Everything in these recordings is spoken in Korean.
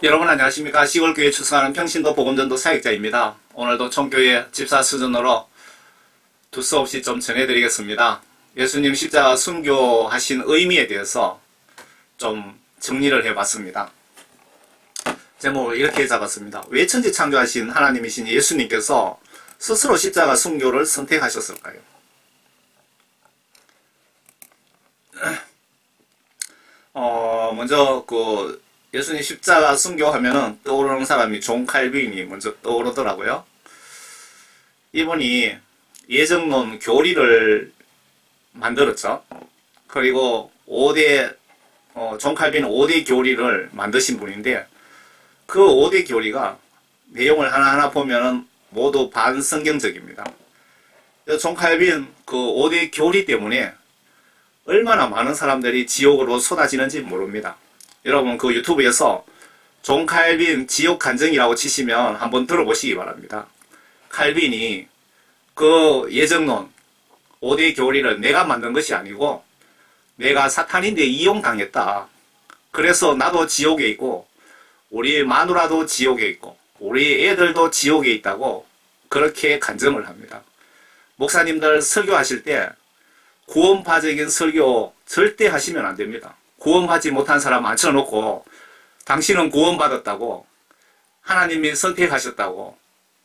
여러분 안녕하십니까. 시골교회 출석하는 평신도 복음전도 사역자입니다. 오늘도 총교회 집사 수준으로 두서없이 좀 전해드리겠습니다. 예수님 십자가 순교하신 의미에 대해서 좀 정리를 해봤습니다. 제목을 이렇게 잡았습니다. 왜 천지 창조하신 하나님이신 예수님께서 스스로 십자가 순교를 선택하셨을까요? 먼저 예수님 십자가 순교하면은 떠오르는 사람이 존 칼빈이 먼저 떠오르더라고요. 이분이 예정론 교리를 만들었죠. 그리고 존 칼빈은 5대 교리를 만드신 분인데, 그 5대 교리가 내용을 하나하나 보면은 모두 반성경적입니다. 존 칼빈 그 5대 교리 때문에 얼마나 많은 사람들이 지옥으로 쏟아지는지 모릅니다. 여러분 그 유튜브에서 존 칼빈 지옥 간증이라고 치시면 한번 들어보시기 바랍니다. 칼빈이 그 예정론 5대 교리를 내가 만든 것이 아니고 내가 사탄인데 이용당했다. 그래서 나도 지옥에 있고 우리 마누라도 지옥에 있고 우리 애들도 지옥에 있다고 그렇게 간증을 합니다. 목사님들 설교하실 때 구원파적인 설교 절대 하시면 안 됩니다. 구원받지 못한 사람 앉혀놓고 당신은 구원받았다고 하나님이 선택하셨다고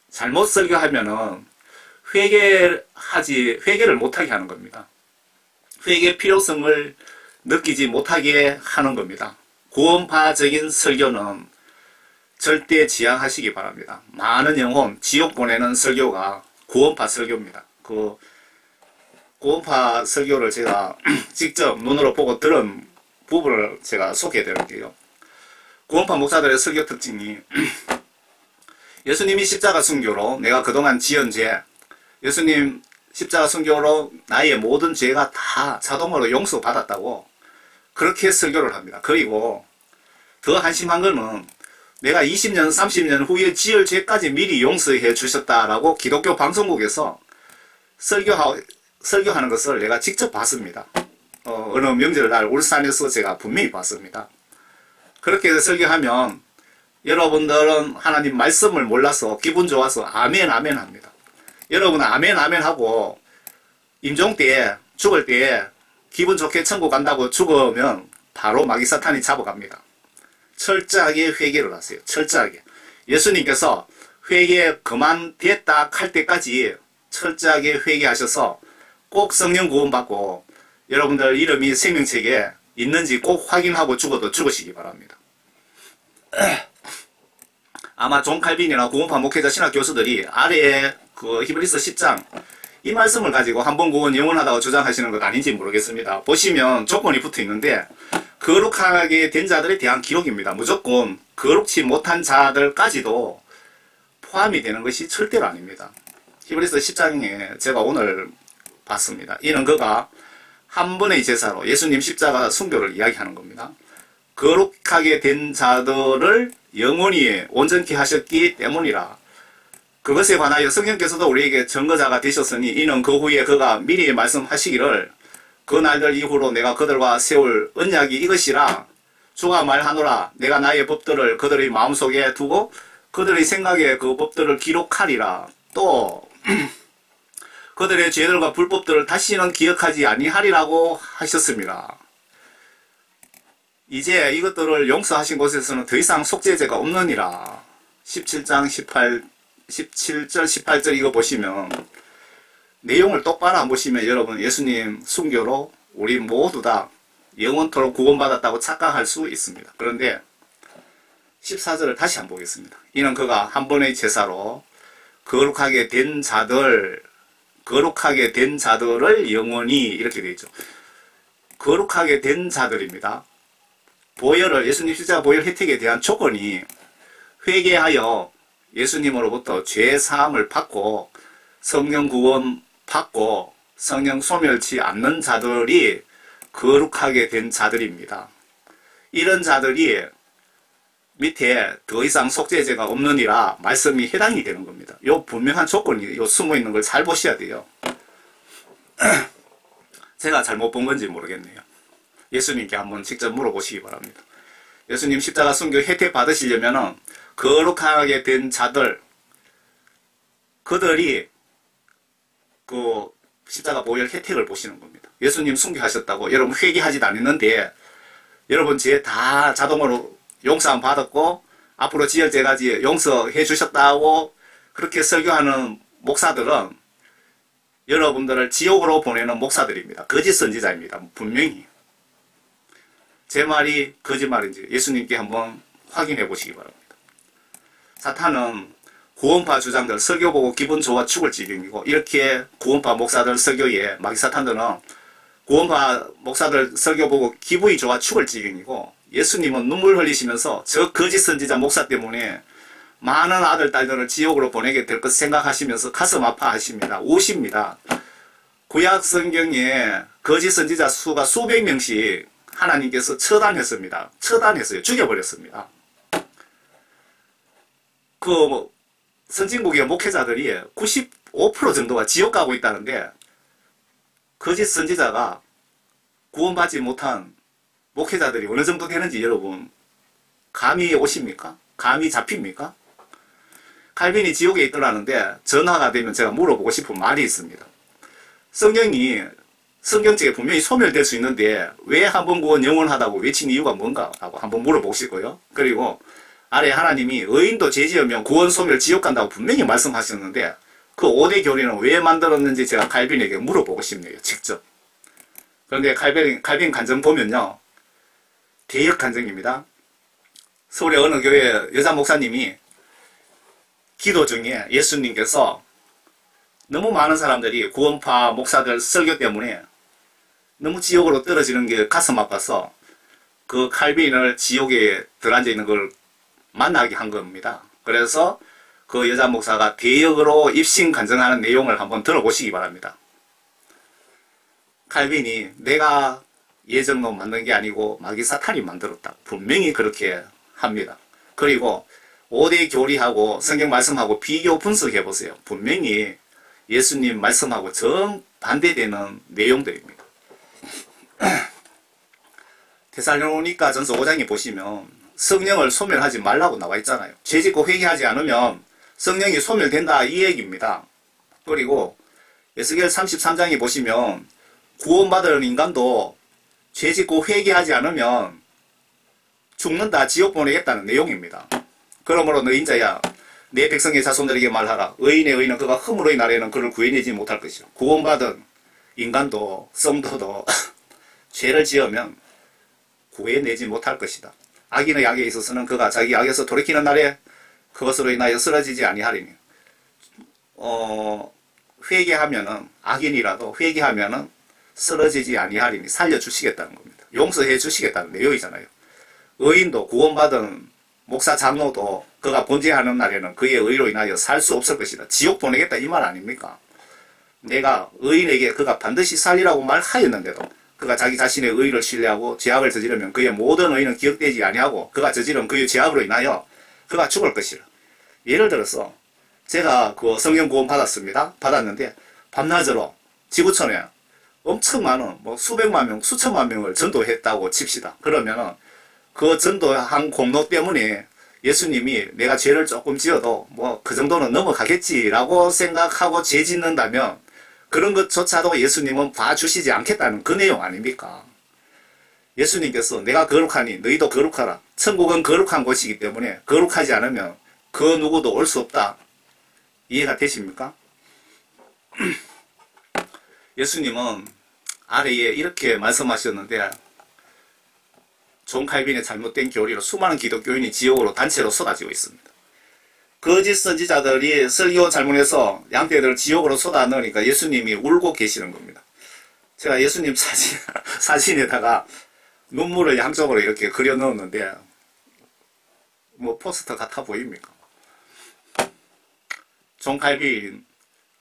잘못 설교하면은 회개를 못하게 하는 겁니다. 회개 필요성을 느끼지 못하게 하는 겁니다. 구원파적인 설교는 절대 지양하시기 바랍니다. 많은 영혼 지옥 보내는 설교가 구원파 설교입니다. 그 구원파 설교를 제가 직접 눈으로 보고 들은 부분을 제가 소개해 드릴게요. 구원파 목사들의 설교 특징이 예수님이 십자가 순교로 내가 그동안 지은 죄, 예수님 십자가 순교로 나의 모든 죄가 다 자동으로 용서받았다고 그렇게 설교를 합니다. 그리고 더 한심한 거는 내가 20년, 30년 후에 지을 죄까지 미리 용서해 주셨다라고 기독교 방송국에서 설교하는 것을 내가 직접 봤습니다. 어느 명절날 울산에서 제가 분명히 봤습니다. 그렇게 설교하면 여러분들은 하나님 말씀을 몰라서 기분 좋아서 아멘 아멘 합니다. 여러분은 아멘 아멘 하고 임종 때 죽을 때 기분 좋게 천국 간다고 죽으면 바로 마귀 사탄이 잡아갑니다. 철저하게 회개를 하세요. 철저하게. 예수님께서 회개 그만됐다 할 때까지 철저하게 회개하셔서 꼭 성령 구원받고 여러분들 이름이 생명책에 있는지 꼭 확인하고 죽어도 죽으시기 바랍니다. 아마 존 칼빈이나 구원파 목회자 신학 교수들이 아래에 그 히브리서 10장 이 말씀을 가지고 한번 구원 영원하다고 주장하시는 것 아닌지 모르겠습니다. 보시면 조건이 붙어 있는데 거룩하게 된 자들에 대한 기록입니다. 무조건 거룩치 못한 자들까지도 포함이 되는 것이 절대로 아닙니다. 히브리서 10장에 제가 오늘 봤습니다. 이는 그가 한 번의 제사로 예수님 십자가 순교를 이야기하는 겁니다. 거룩하게 된 자들을 영원히 온전케 하셨기 때문이라. 그것에 관하여 성령께서도 우리에게 증거자가 되셨으니 이는 그 후에 그가 미리 말씀하시기를 그 날들 이후로 내가 그들과 세울 언약이 이것이라. 주가 말하노라. 내가 나의 법들을 그들의 마음속에 두고 그들의 생각에 그 법들을 기록하리라. 또 그들의 죄들과 불법들을 다시는 기억하지 아니하리라고 하셨습니다. 이제 이것들을 용서하신 곳에서는 더 이상 속죄죄가 없느니라. 17장 17절 18절 이거 보시면 내용을 똑바로 안 보시면 여러분 예수님 순교로 우리 모두 다 영원토록 구원받았다고 착각할 수 있습니다. 그런데 14절을 다시 한번 보겠습니다. 이는 그가 한 번의 제사로 거룩하게 된 자들을 영원히 이렇게 되어 있죠. 거룩하게 된 자들입니다. 예수님 십자가 보혈 혜택에 대한 조건이 회개하여 예수님으로부터 죄 사함을 받고 성령 구원 받고 성령 소멸치 않는 자들이 거룩하게 된 자들입니다. 이런 자들이 밑에 더 이상 속죄죄가 없느니라 말씀이 해당이 되는 겁니다. 요 분명한 조건이 요 숨어 있는 걸 잘 보셔야 돼요. 제가 잘못 본 건지 모르겠네요. 예수님께 한번 직접 물어보시기 바랍니다. 예수님 십자가 순교 혜택 받으시려면은 거룩하게 된 자들, 그들이 그 십자가 보혈 혜택을 보시는 겁니다. 예수님 순교하셨다고 여러분 회개하지도 않았는데 여러분 죄 다 자동으로 용서함 받았고 앞으로 지을 죄까지 용서해 주셨다고 그렇게 설교하는 목사들은 여러분들을 지옥으로 보내는 목사들입니다. 거짓 선지자입니다. 분명히. 제 말이 거짓말인지 예수님께 한번 확인해 보시기 바랍니다. 사탄은 구원파 주장들 설교 보고 기분 좋아 죽을 지경이고, 이렇게 구원파 목사들 설교에 마귀사탄들은 구원파 목사들 설교 보고 기분이 좋아 죽을 지경이고, 예수님은 눈물 흘리시면서 저 거짓 선지자 목사 때문에 많은 아들 딸들을 지옥으로 보내게 될 것 생각하시면서 가슴 아파하십니다. 우십니다. 구약 성경에 거짓 선지자 수가 수백 명씩 하나님께서 처단했습니다. 처단했어요. 죽여버렸습니다. 선진국의 목회자들이 95% 정도가 지옥 가고 있다는데, 거짓 선지자가 구원받지 못한 목회자들이 어느 정도 되는지 여러분 감이 오십니까? 감이 잡힙니까? 칼빈이 지옥에 있더라는데 전화가 되면 제가 물어보고 싶은 말이 있습니다. 성경책에 분명히 소멸될 수 있는데 왜 한 번 구원 영원하다고 외친 이유가 뭔가 하고 한번 물어보시고요. 그리고 아래 하나님이 의인도 죄지으면 구원 소멸 지옥 간다고 분명히 말씀하셨는데 그 5대 교리는 왜 만들었는지 제가 칼빈에게 물어보고 싶네요. 직접. 그런데 칼빈 간증 보면요, 대역 간증입니다. 서울의 어느 교회 여자 목사님이 기도 중에 예수님께서 너무 많은 사람들이 구원파 목사들 설교 때문에 너무 지옥으로 떨어지는 게 가슴 아파서 그 칼빈을 지옥에 들어앉아 있는 걸 만나게 한 겁니다. 그래서 그 여자 목사가 대역으로 입신 간증하는 내용을 한번 들어보시기 바랍니다. 칼빈이 내가 예정론 만든 게 아니고 마귀 사탄이 만들었다. 분명히 그렇게 합니다. 그리고 5대 교리하고 성경 말씀하고 비교 분석해 보세요. 분명히 예수님 말씀하고 정반대되는 내용들입니다. 데살로니가 전서 5장에 보시면 성령을 소멸하지 말라고 나와 있잖아요. 죄짓고 회개하지 않으면 성령이 소멸된다 이 얘기입니다. 그리고 에스겔 33장에 보시면 구원받은 인간도 죄짓고 회개하지 않으면 죽는다, 지옥 보내겠다는 내용입니다. 그러므로 너 인자야 내 백성의 자손들에게 말하라. 의인의 의인은 그가 흠으로의 날에는 그를 구해내지 못할 것이라. 구원받은 인간도 성도도 죄를 지으면 구해내지 못할 것이다. 악인의 악에 있어서는 그가 자기 악에서 돌이키는 날에 그것으로 인하여 쓰러지지 아니하리니. 회개하면은 악인이라도 회개하면은 쓰러지지 아니하리니 살려주시겠다는 겁니다. 용서해 주시겠다는 내용이잖아요. 의인도 구원받은 목사 장로도 그가 범죄하는 날에는 그의 의로 인하여 살 수 없을 것이다. 지옥 보내겠다 이 말 아닙니까? 내가 의인에게 그가 반드시 살리라고 말하였는데도 그가 자기 자신의 의를 신뢰하고 죄악을 저지르면 그의 모든 의는 기억되지 아니하고 그가 저지른 그의 죄악으로 인하여 그가 죽을 것이라. 예를 들어서 제가 그 성령 구원 받았는데 밤낮으로 지구촌에 엄청 많은 수백만 명, 수천만 명을 전도했다고 칩시다. 그러면은 그 전도한 공로 때문에 예수님이 내가 죄를 조금 지어도 그 정도는 넘어가겠지라고 생각하고 죄 짓는다면 그런 것조차도 예수님은 봐주시지 않겠다는 그 내용 아닙니까? 예수님께서 내가 거룩하니 너희도 거룩하라. 천국은 거룩한 곳이기 때문에 거룩하지 않으면 그 누구도 올 수 없다. 이해가 되십니까? 예수님은 아래에 이렇게 말씀하셨는데 존 칼빈의 잘못된 교리로 수많은 기독교인이 지옥으로 단체로 쏟아지고 있습니다. 거짓 선지자들이 설교 잘못해서 양떼들을 지옥으로 쏟아 넣으니까 예수님이 울고 계시는 겁니다. 제가 예수님 사진에다가 눈물을 양쪽으로 이렇게 그려 넣었는데 포스터 같아 보입니까? 존 칼빈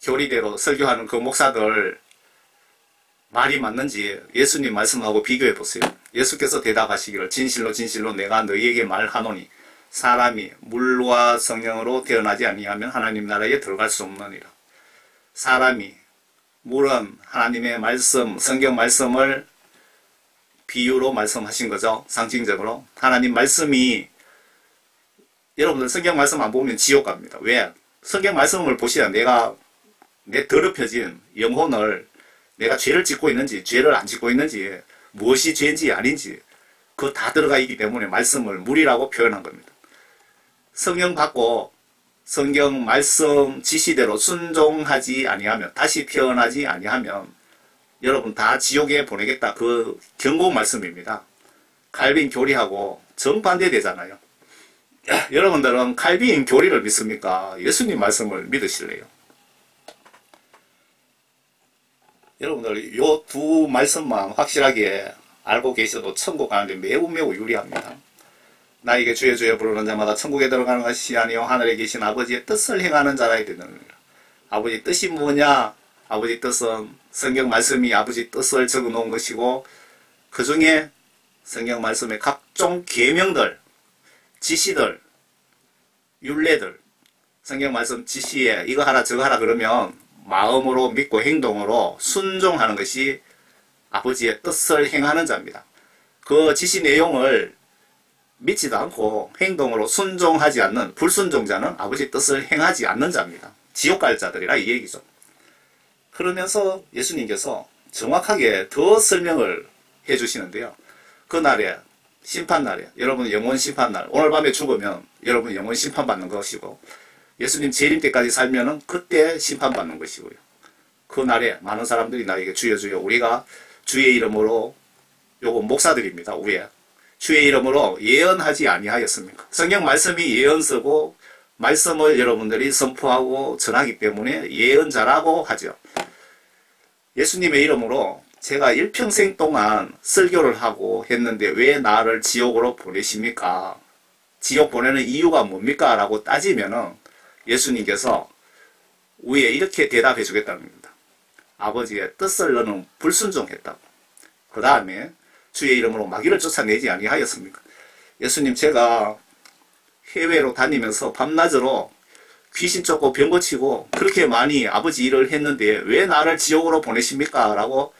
교리대로 설교하는 그 목사들 말이 맞는지 예수님 말씀하고 비교해 보세요. 예수께서 대답하시기를 진실로 진실로 내가 너희에게 말하노니 사람이 물과 성령으로 태어나지 아니하면 하나님 나라에 들어갈 수 없느니라. 사람이 물은 하나님의 말씀, 성경 말씀을 비유로 말씀하신 거죠. 상징적으로. 하나님 말씀이 여러분들 성경 말씀 안 보면 지옥 갑니다. 왜? 성경 말씀을 보셔야 내 더럽혀진 영혼을 내가 죄를 짓고 있는지 죄를 안 짓고 있는지 무엇이 죄인지 아닌지 그거 다 들어가 있기 때문에 말씀을 물이라고 표현한 겁니다. 성령 받고 성경 말씀 지시대로 순종하지 아니하면 다시 태어나지 아니하면 여러분 다 지옥에 보내겠다. 그 경고 말씀입니다. 칼빈 교리하고 정반대 되잖아요. 여러분들은 칼빈 교리를 믿습니까? 예수님 말씀을 믿으실래요? 여러분들 요 두 말씀만 확실하게 알고 계셔도 천국 가는데 매우 유리합니다. 나에게 주여 주여 부르는 자마다 천국에 들어가는 것이 아니요 하늘에 계신 아버지의 뜻을 행하는 자라 되느니라. 아버지 뜻이 뭐냐? 아버지 뜻은 성경 말씀이 아버지 뜻을 적어 놓은 것이고 그 중에 성경 말씀의 각종 계명들, 지시들, 율례들, 성경 말씀 지시에 이거 하라 저거 하라 그러면 마음으로 믿고 행동으로 순종하는 것이 아버지의 뜻을 행하는 자입니다. 그 지시 내용을 믿지도 않고 행동으로 순종하지 않는 불순종자는 아버지 뜻을 행하지 않는 자입니다. 지옥 갈 자들이라 이 얘기죠. 그러면서 예수님께서 정확하게 더 설명을 해 주시는데요. 그날에 심판날에 여러분 영원 심판날 오늘 밤에 죽으면 여러분 영원 심판받는 것이고 예수님 재림 때까지 살면은 그때 심판받는 것이고요. 그날에 많은 사람들이 나에게 주여 주여 우리가 주의 이름으로 요거 목사들입니다. 위에 주의 이름으로 예언하지 아니하였습니까? 성경 말씀이 예언서고 말씀을 여러분들이 선포하고 전하기 때문에 예언자라고 하죠. 예수님의 이름으로 제가 일평생 동안 설교를 하고 했는데 왜 나를 지옥으로 보내십니까? 지옥 보내는 이유가 뭡니까? 라고 따지면은 예수님께서 위에 이렇게 대답해 주겠다는 겁니다. 아버지의 뜻을 너는 불순종했다고. 그 다음에 주의 이름으로 마귀를 쫓아내지 아니하였습니까? 예수님 제가 해외로 다니면서 밤낮으로 귀신 쫓고 병 고치고 그렇게 많이 아버지 일을 했는데 왜 나를 지옥으로 보내십니까? 라고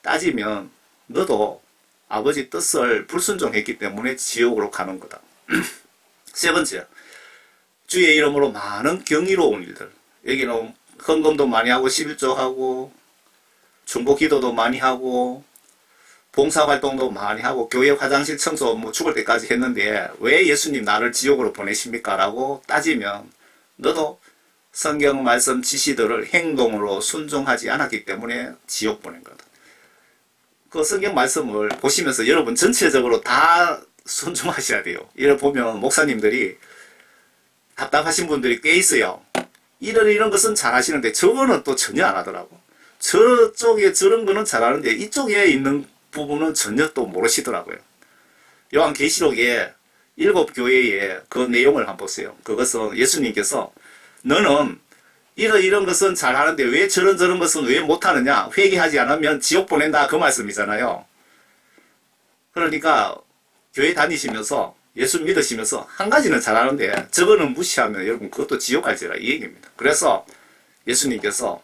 따지면 너도 아버지 뜻을 불순종했기 때문에 지옥으로 가는 거다. 세 번째, 주의 이름으로 많은 경이로운 일들. 여기는 헌금도 많이 하고 11조하고 중보기도도 많이 하고 봉사활동도 많이 하고 교회 화장실 청소 뭐 죽을 때까지 했는데 왜 예수님 나를 지옥으로 보내십니까? 라고 따지면 너도 성경 말씀 지시들을 행동으로 순종하지 않았기 때문에 지옥 보낸 거다. 그 성경 말씀을 보시면서 여러분 전체적으로 다 순종하셔야 돼요. 이를 보면 목사님들이 답답하신 분들이 꽤 있어요. 이런 것은 잘 하시는데 저거는 또 전혀 안 하더라고. 저쪽에 저런 거는 잘하는데 이쪽에 있는 부분은 전혀 또 모르시더라고요. 요한계시록에 7교회의 그 내용을 한번 보세요. 그것은 예수님께서 너는 이런 것은 잘하는데 왜 저런 것은 왜 못하느냐? 회개하지 않으면 지옥 보낸다 그 말씀이잖아요. 그러니까 교회 다니시면서 예수 믿으시면서 한 가지는 잘하는데 저거는 무시하면 여러분 그것도 지옥 갈지라 이 얘기입니다. 그래서 예수님께서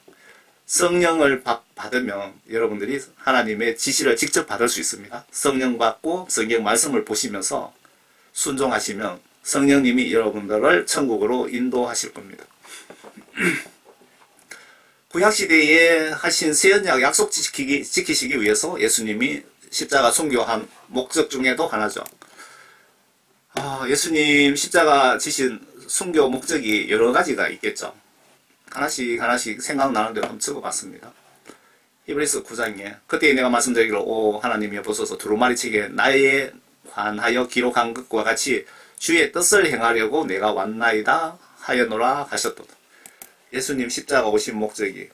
성령을 받으면 여러분들이 하나님의 지시를 직접 받을 수 있습니다. 성령 받고 성경 말씀을 보시면서 순종하시면 성령님이 여러분들을 천국으로 인도하실 겁니다. 구약시대에 하신 새언약 약속 지키시기 위해서 예수님이 십자가 순교한 목적 중에도 하나죠. 예수님 십자가 지신 순교 목적이 여러 가지가 있겠죠. 하나씩 생각나는 대로 한번 적어봤습니다. 히브리서 9장에 그때 내가 말씀드리기로 오 하나님이여 보소서 두루마리치게 나에 관하여 기록한 것과 같이 주의 뜻을 행하려고 내가 왔나이다 하였노라 하셨도다. 예수님 십자가 오신 목적이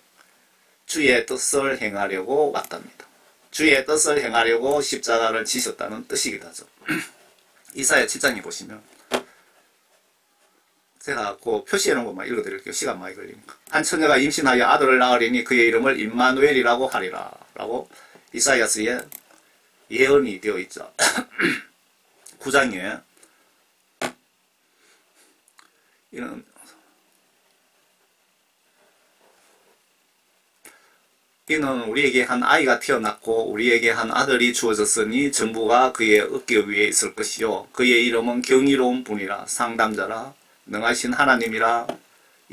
주의 뜻을 행하려고 왔답니다. 주의 뜻을 행하려고 십자가를 지셨다는 뜻이기도 하죠. 이사야 7장에 보시면 제가 그 표시해 놓은 것만 읽어드릴게요. 시간 많이 걸리니까. 한 처녀가 임신하여 아들을 낳으리니 그의 이름을 임마누엘이라고 하리라 라고 이사야서에 예언이 되어 있죠. 9장에 이런 이는 우리에게 한 아이가 태어났고 우리에게 한 아들이 주어졌으니 전부가 그의 어깨 위에 있을 것이요 그의 이름은 경이로운 분이라 상담자라 능하신 하나님이라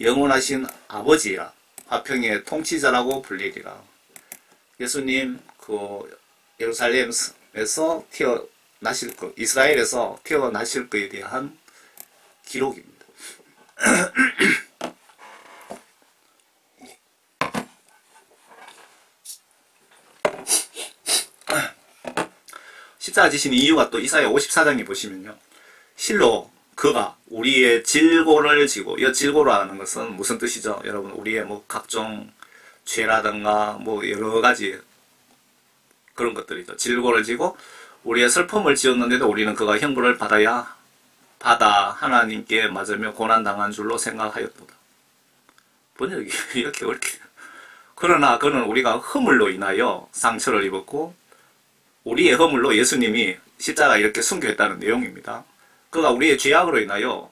영원하신 아버지라 화평의 통치자라고 불리리라. 예수님 예루살렘에서 태어나실 것, 이스라엘에서 태어나실 것에 대한 기록입니다. 십자가 지신 이유가 또 이사야 54장에 보시면요. 실로 그가 우리의 질고를 지고, 이 질고라는 것은 무슨 뜻이죠? 여러분, 우리의 뭐 각종 죄라든가 뭐 여러 가지 그런 것들이죠. 질고를 지고 우리의 슬픔을 지었는데도 우리는 그가 형벌을 받아 하나님께 맞으며 고난당한 줄로 생각하였도다. 번역이 이렇게 옳게. 그러나 그는 우리가 허물로 인하여 상처를 입었고 우리의 허물로 예수님이 십자가 이렇게 순교했다는 내용입니다. 그가 우리의 죄악으로 인하여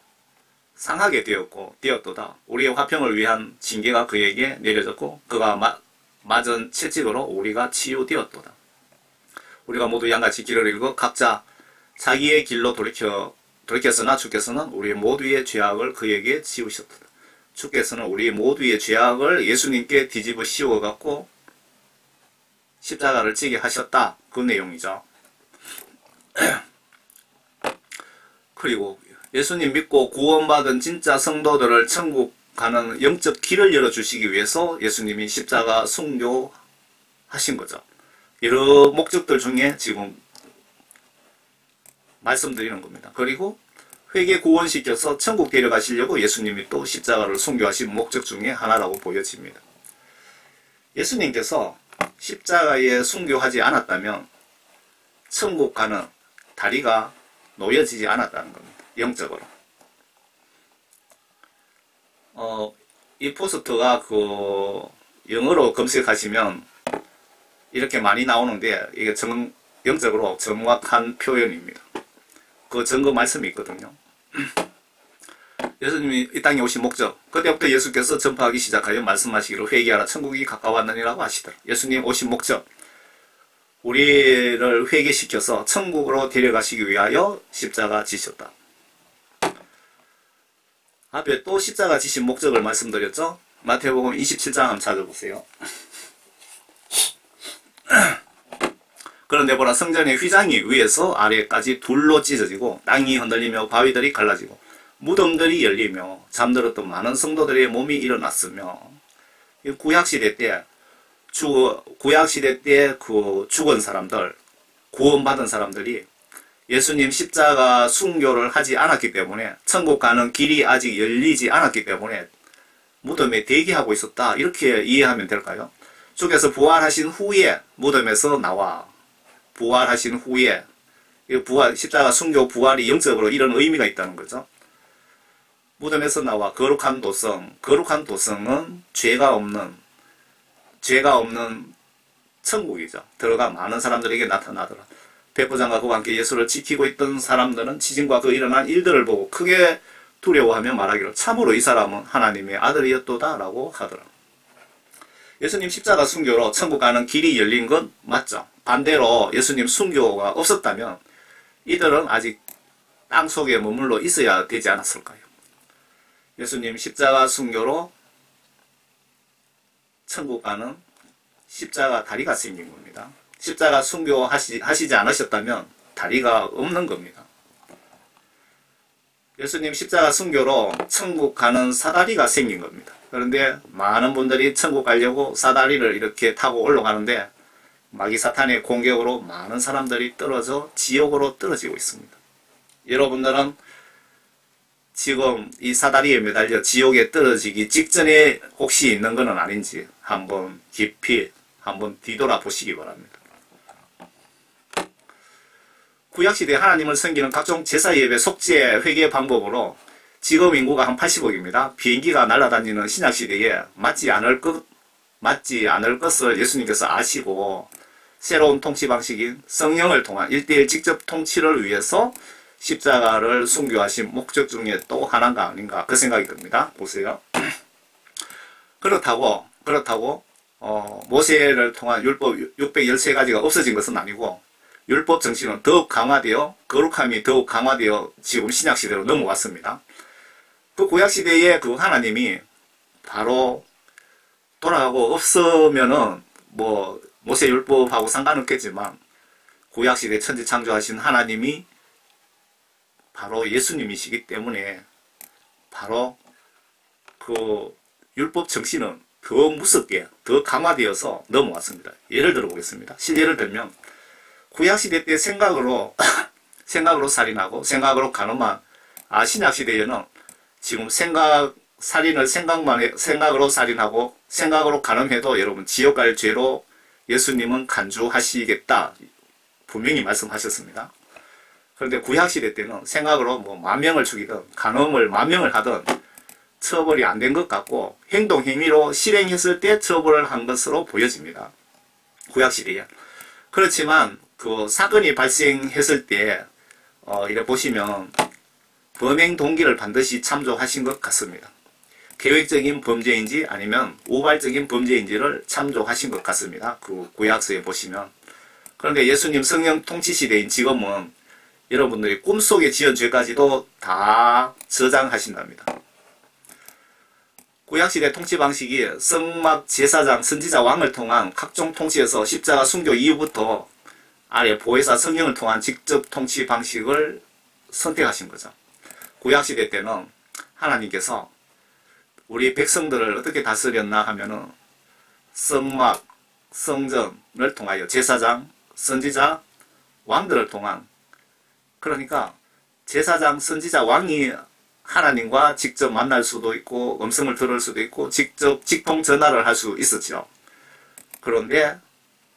상하게 되었도다. 우리의 화평을 위한 징계가 그에게 내려졌고 그가 맞은 채찍으로 우리가 치유되었도다. 우리가 모두 양같이 길을 잃고 각자 자기의 길로 돌이켰으나 주께서는 우리 모두의 죄악을 그에게 지우셨도다. 주께서는 우리 모두의 죄악을 예수님께 뒤집어 씌워갖고 십자가를 지게 하셨다. 그 내용이죠. 그리고 예수님 믿고 구원받은 진짜 성도들을 천국 가는 영적 길을 열어주시기 위해서 예수님이 십자가 순교하신 거죠. 여러 목적들 중에 지금 말씀드리는 겁니다. 그리고 회개 구원시켜서 천국 데려가시려고 예수님이 또 십자가를 순교하신 목적 중에 하나라고 보여집니다. 예수님께서 십자가에 순교하지 않았다면 천국 가는 다리가 놓여지지 않았다는 겁니다. 영적으로. 이 포스터가 영어로 검색하시면 이렇게 많이 나오는데 이게 영적으로 정확한 표현입니다. 그 증거 말씀이 있거든요. 예수님이 이 땅에 오신 목적, 그때부터 예수께서 전파하기 시작하여 말씀하시기로 회개하라 천국이 가까웠느니라고 하시더라. 예수님 오신 목적, 우리를 회개시켜서 천국으로 데려가시기 위하여 십자가 지셨다. 앞에 또 십자가 지신 목적을 말씀드렸죠. 마태복음 27장 한번 찾아보세요. 그런데 보라, 성전의 휘장이 위에서 아래까지 둘로 찢어지고 땅이 흔들리며 바위들이 갈라지고 무덤들이 열리며 잠들었던 많은 성도들의 몸이 일어났으며, 구약시대 때 죽은 사람들, 구원받은 사람들이 예수님 십자가 순교를 하지 않았기 때문에 천국 가는 길이 아직 열리지 않았기 때문에 무덤에 대기하고 있었다. 이렇게 이해하면 될까요? 주께서 부활하신 후에 무덤에서 나와 부활하신 후에 십자가 순교 부활이 영적으로 이런 의미가 있다는 거죠. 무덤에서 나와 거룩한 도성은 죄가 없는 천국이죠. 들어가 많은 사람들에게 나타나더라. 백부장과 그와 함께 예수를 지키고 있던 사람들은 지진과 그 일어난 일들을 보고 크게 두려워하며 말하기를 참으로 이 사람은 하나님의 아들이었도다 라고 하더라. 예수님 십자가 순교로 천국 가는 길이 열린 건 맞죠. 반대로 예수님 순교가 없었다면 이들은 아직 땅 속에 머물러 있어야 되지 않았을까요? 예수님 십자가 순교로 천국 가는 십자가 다리가 생긴 겁니다. 십자가 순교하시지 않으셨다면 다리가 없는 겁니다. 예수님 십자가 순교로 천국 가는 사다리가 생긴 겁니다. 그런데 많은 분들이 천국 가려고 사다리를 이렇게 타고 올라가는데 마귀 사탄의 공격으로 많은 사람들이 지옥으로 떨어지고 있습니다. 여러분들은 지금 이 사다리에 매달려 지옥에 떨어지기 직전에 혹시 있는 것은 아닌지 한번 깊이 한번 뒤돌아 보시기 바랍니다. 구약시대에 하나님을 섬기는 각종 제사예배, 속죄, 회개 방법으로 지금 인구가 한 80억입니다. 비행기가 날아다니는 신약시대에 맞지 않을 것을 예수님께서 아시고 새로운 통치 방식인 성령을 통한 1:1 직접 통치를 위해서 십자가를 순교하신 목적 중에 또 하나가 아닌가 그 생각이 듭니다. 보세요. 그렇다고 모세를 통한 율법 613가지가 없어진 것은 아니고 율법 정신은 더욱 강화되어 거룩함이 더욱 강화되어 지금 신약시대로 넘어왔습니다. 그 구약시대에 그 하나님이 바로 돌아가고 없으면은 뭐 모세 율법하고 상관없겠지만 구약시대 천지창조하신 하나님이 바로 예수님이시기 때문에 바로 그 율법 정신은 더 무섭게 더 강화되어서 넘어왔습니다. 예를 들어 보겠습니다. 실례를 들면 구약시대 때 생각으로 살인하고 생각으로 간음한 신약시대에는 지금 살인을 생각으로 살인하고 생각으로 간음해도 여러분 지옥 갈 죄로 예수님은 간주하시겠다 분명히 말씀하셨습니다. 그런데 구약시대 때는 생각으로 뭐 10,000명을 죽이든 간음을 10,000명을 하든 처벌이 안 된 것 같고 행동 행위로 실행했을 때 처벌을 한 것으로 보여집니다. 구약시대에. 그렇지만 그 사건이 발생했을 때 이래 보시면 범행 동기를 반드시 참조하신 것 같습니다. 계획적인 범죄인지 아니면 우발적인 범죄인지를 참조하신 것 같습니다. 그 구약서에 보시면. 그런데 예수님 성령 통치 시대인 지금은 여러분들이 꿈속에 지은 죄까지도 다 저장하신답니다. 구약시대 통치 방식이 성막 제사장 선지자 왕을 통한 각종 통치에서 십자가 순교 이후부터 아래 보혜사 성령을 통한 직접 통치 방식을 선택하신 거죠. 구약시대 때는 하나님께서 우리 백성들을 어떻게 다스렸나 하면은 성막, 성전을 통하여 제사장, 선지자, 왕들을 통한 그러니까 제사장, 선지자, 왕이 하나님과 직접 만날 수도 있고 음성을 들을 수도 있고 직접 직통 전화를 할 수 있었죠. 그런데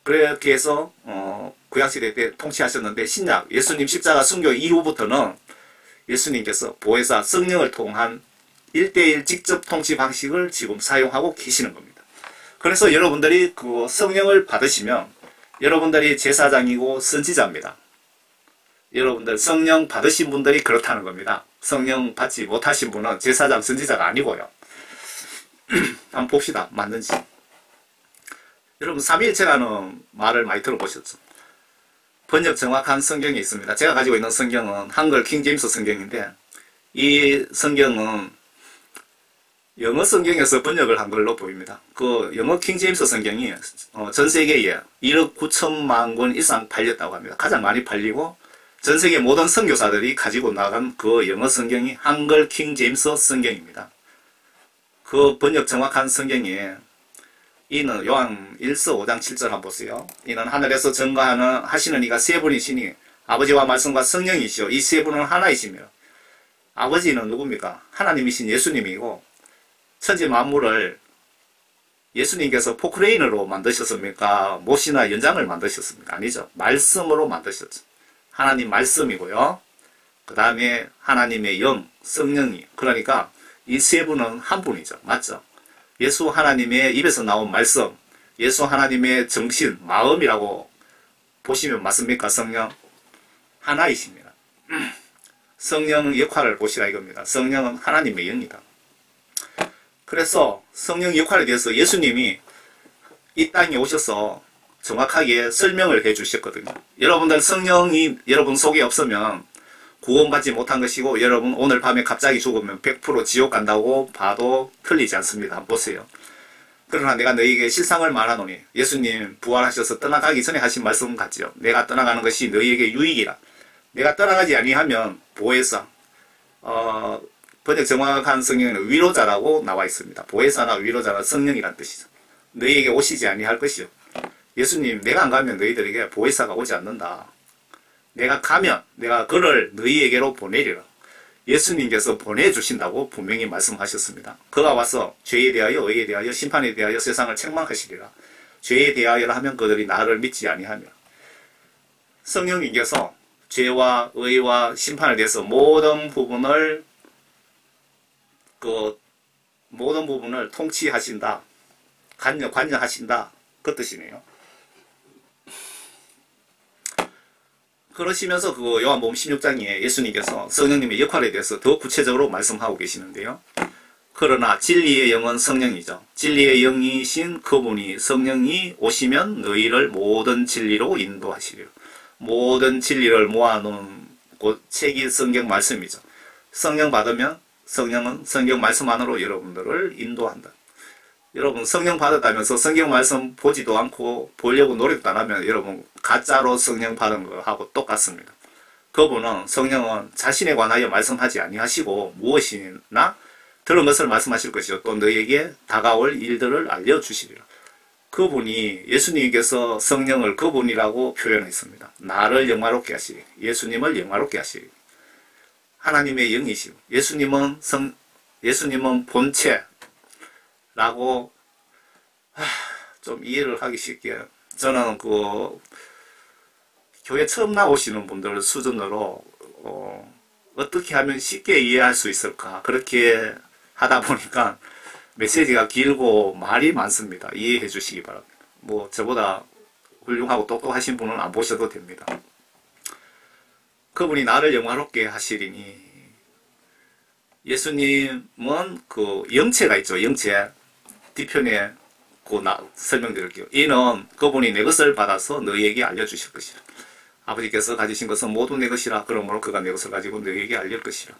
그렇게 해서 구약시대 때 통치하셨는데 신약 예수님 십자가 순교 이후부터는 예수님께서 보혜사 성령을 통한 1:1 직접 통치 방식을 지금 사용하고 계시는 겁니다. 그래서 여러분들이 그 성령을 받으시면 여러분들이 제사장이고 선지자입니다. 여러분들 성령 받으신 분들이 그렇다는 겁니다. 성령 받지 못하신 분은 제사장 선지자가 아니고요. 한번 봅시다. 맞는지. 여러분 삼위일체라는 말을 많이 들어보셨죠? 번역 정확한 성경이 있습니다. 제가 가지고 있는 성경은 한글 킹제임스 성경인데 이 성경은 영어 성경에서 번역을 한 걸로 보입니다. 그 영어 킹제임스 성경이 전 세계에 1억 9천만 권 이상 팔렸다고 합니다. 가장 많이 팔리고 전 세계 모든 선교사들이 가지고 나간 그 영어 성경이 한글 킹제임스 성경입니다. 그 번역 정확한 성경에 이는 요한 1서 5장 7절 한번 보세요. 이는 하늘에서 하시는 이가 세 분이시니 아버지와 말씀과 성령이시오. 이 세 분은 하나이시며 아버지는 누굽니까? 하나님이신 예수님이고 천지 만물을 예수님께서 포크레인으로 만드셨습니까? 못이나 연장을 만드셨습니까? 아니죠. 말씀으로 만드셨죠. 하나님 말씀이고요. 그 다음에 하나님의 영, 성령이 그러니까 이 세 분은 한 분이죠. 맞죠? 예수 하나님의 입에서 나온 말씀, 예수 하나님의 정신, 마음이라고 보시면 맞습니까? 성령 하나이십니다. 성령 역할을 보시라 이겁니다. 성령은 하나님의 영이다. 그래서 성령 역할에 대해서 예수님이 이 땅에 오셔서 정확하게 설명을 해 주셨거든요. 여러분들 성령이 여러분 속에 없으면 구원받지 못한 것이고 여러분 오늘 밤에 갑자기 죽으면 100% 지옥 간다고 봐도 틀리지 않습니다. 한번 보세요. 그러나 내가 너희에게 실상을 말하노니 예수님 부활하셔서 떠나가기 전에 하신 말씀 같지요. 내가 떠나가는 것이 너희에게 유익이라. 내가 떠나가지 아니하면 보혜사 번역 정확한 성경에는 위로자라고 나와 있습니다. 보혜사나 위로자나 성령이란 뜻이죠. 너희에게 오시지 아니할 것이요. 예수님 내가 안 가면 너희들에게 보혜사가 오지 않는다. 내가 가면 내가 그를 너희에게로 보내리라. 예수님께서 보내주신다고 분명히 말씀하셨습니다. 그가 와서 죄에 대하여 의에 대하여 심판에 대하여 세상을 책망하시리라. 죄에 대하여라 하면 그들이 나를 믿지 아니하며 성령님께서 죄와 의와 심판에 대해서 모든 부분을 통치하신다. 관여하신다. 그 뜻이네요. 그러시면서 그 요한복음 16장에 예수님께서 성령님의 역할에 대해서 더 구체적으로 말씀하고 계시는데요. 그러나 진리의 영은 성령이죠. 진리의 영이신 그분이 성령이 오시면 너희를 모든 진리로 인도하시리라. 모든 진리를 모아놓은 책이 성경 말씀이죠. 성령 받으면 성령은 성경 말씀 안으로 여러분들을 인도한다. 여러분 성령 받았다면서 성경 말씀 보지도 않고 보려고 노력도 안 하면 여러분 가짜로 성령 받은 거하고 똑같습니다. 그분은 성령은 자신에 관하여 말씀하지 아니하시고 무엇이나 들은 것을 말씀하실 것이요 또 너희에게 다가올 일들을 알려주시리라. 그분이 예수님께서 성령을 그분이라고 표현했습니다. 나를 영화롭게 하시리. 예수님을 영화롭게 하시리. 하나님의 영이시고 예수님은 본체라고 좀 이해를 하기 쉽게 저는 교회 처음 나오시는 분들 수준으로 어떻게 하면 쉽게 이해할 수 있을까 그렇게 하다 보니까 메시지가 길고 말이 많습니다. 이해해 주시기 바랍니다. 뭐 저보다 훌륭하고 똑똑하신 분은 안 보셔도 됩니다. 그분이 나를 영화롭게 하시리니 예수님은 영체가 있죠. 영체 뒤편에 설명드릴게요. 이는 그분이 내 것을 받아서 너희에게 알려주실 것이라. 아버지께서 가지신 것은 모두 내 것이라. 그러므로 그가 내 것을 가지고 너희에게 알릴 것이라.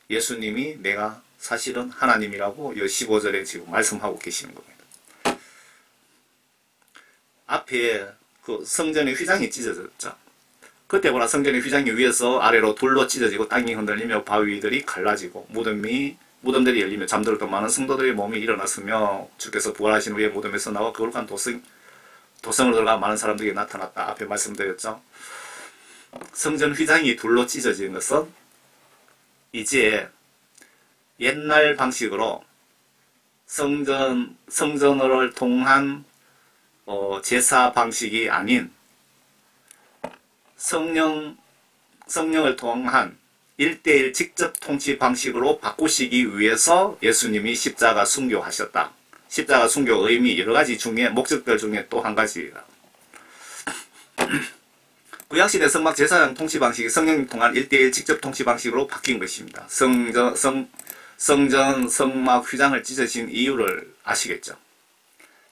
예수님이 내가 사실은 하나님이라고 15절에 지금 말씀하고 계시는 겁니다. 앞에 성전의 휘장이 찢어졌죠. 그때보다 성전의 휘장이 위에서 아래로 둘로 찢어지고 땅이 흔들리며 바위들이 갈라지고 무덤들이 열리며 잠들었던 많은 성도들의 몸이 일어났으며 주께서 부활하신 후에 무덤에서 나와 거룩한 도성을 들어가 많은 사람들에게 나타났다. 앞에 말씀드렸죠. 성전 휘장이 둘로 찢어진 것은 이제 옛날 방식으로 성전을 통한 제사 방식이 아닌 성령을 통한 1:1 직접 통치 방식으로 바꾸시기 위해서 예수님이 십자가 순교하셨다. 십자가 순교 의미 여러가지 중에 목적들 중에 또 한 가지라. 구약시대 성막 제사장 통치 방식이 성령을 통한 1:1 직접 통치 방식으로 바뀐 것입니다. 성전 성막 휘장을 찢으신 이유를 아시겠죠?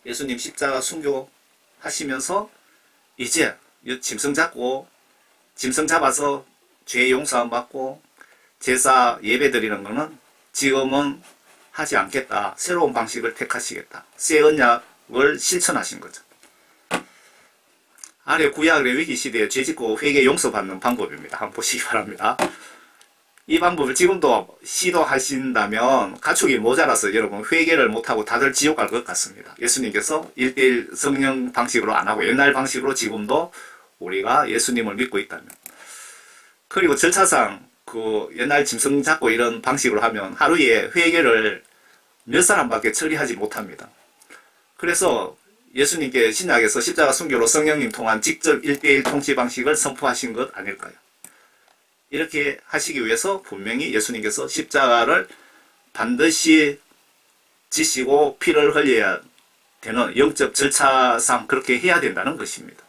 예수님 십자가 순교하시면서 이제 짐승 잡아서 죄 용서함 받고 제사 예배 드리는 거는 지금은 하지 않겠다. 새로운 방식을 택하시겠다. 새 언약을 실천하신 거죠. 아래 구약의 위기시대에 죄짓고 회개 용서받는 방법입니다. 한번 보시기 바랍니다. 이 방법을 지금도 시도하신다면 가축이 모자라서 여러분 회개를 못하고 다들 지옥 갈 것 같습니다. 예수님께서 1:1 성령 방식으로 안 하고 옛날 방식으로 지금도 우리가 예수님을 믿고 있다면, 그리고 절차상 옛날 짐승 잡고 이런 방식으로 하면 하루에 회개를 몇 사람밖에 처리하지 못합니다. 그래서 예수님께 신약에서 십자가 순교로 성령님 통한 직접 1:1 통치 방식을 선포하신 것 아닐까요? 이렇게 하시기 위해서 분명히 예수님께서 십자가를 반드시 지시고 피를 흘려야 되는 영적 절차상 그렇게 해야 된다는 것입니다.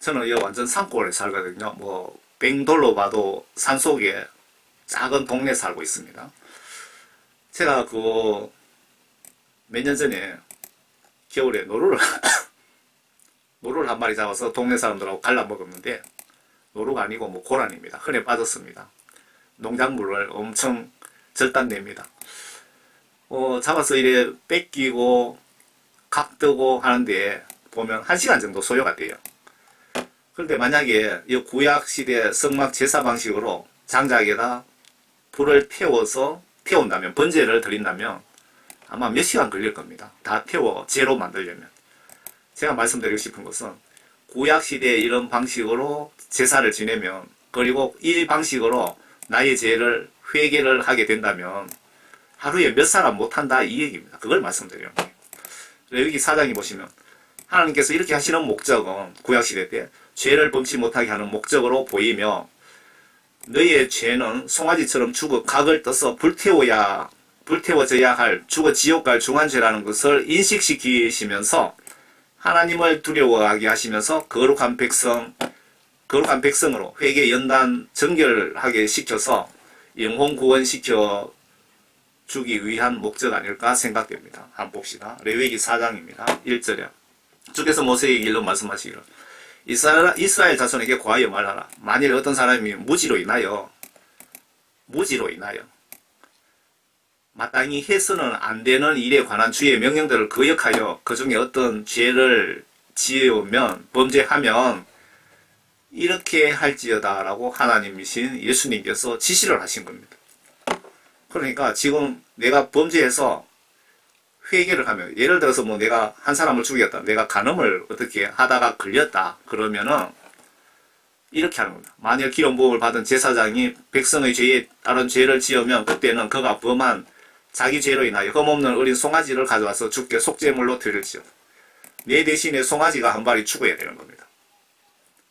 저는 완전 산골에 살거든요. 뺑돌로 봐도 산속에 작은 동네에 살고 있습니다. 제가 몇 년 전에 겨울에 노루를 한 마리 잡아서 동네 사람들하고 갈라 먹었는데, 노루가 아니고 고란입니다. 흔해 빠졌습니다. 농작물을 엄청 절단냅니다. 잡아서 이래 뺏기고 각 뜨고 하는데 보면 1시간 정도 소요가 돼요. 그런데 만약에 이 구약시대 성막 제사 방식으로 장작에다 불을 태운다면, 번제를 드린다면 아마 몇 시간 걸릴 겁니다. 다 태워 제로 만들려면. 제가 말씀드리고 싶은 것은 구약시대에 이런 방식으로 제사를 지내면, 그리고 이 방식으로 나의 죄를 회개를 하게 된다면 하루에 몇 사람 못한다 이 얘기입니다. 그걸 말씀드려요. 여기 4장에 보시면 하나님께서 이렇게 하시는 목적은 구약시대 때 죄를 범치 못하게 하는 목적으로 보이며, 너희의 죄는 송아지처럼 죽어 각을 떠서 불태워져야 할 죽어 지옥 갈 중한죄라는 것을 인식시키시면서 하나님을 두려워하게 하시면서 거룩한 백성으로 회개 연단 정결하게 시켜서 영혼 구원시켜 주기 위한 목적 아닐까 생각됩니다. 한번 봅시다. 레위기 4장입니다. 1절에 주께서 모세에게 일러 말씀하시기를 이스라엘 자손에게 고하여 말하라. 만일 어떤 사람이 무지로 인하여 마땅히 해서는 안 되는 일에 관한 주의 명령들을 거역하여 그 중에 어떤 죄를 지으면 범죄하면 이렇게 할지어다 라고 하나님이신 예수님께서 지시를 하신 겁니다. 그러니까 지금 내가 범죄해서 회개를 하면, 예를 들어서 뭐 내가 한 사람을 죽였다, 내가 간음을 어떻게 하다가 걸렸다 그러면은 이렇게 하는 겁니다. 만일 기름 부음을 받은 제사장이 백성의 죄에 따른 죄를 지으면 그때는 그가 범한 자기 죄로 인하여 흠없는 어린 송아지를 가져와서 주께 속죄물로 드릴지어다. 내 대신에 송아지가 한 마리 죽어야 되는 겁니다.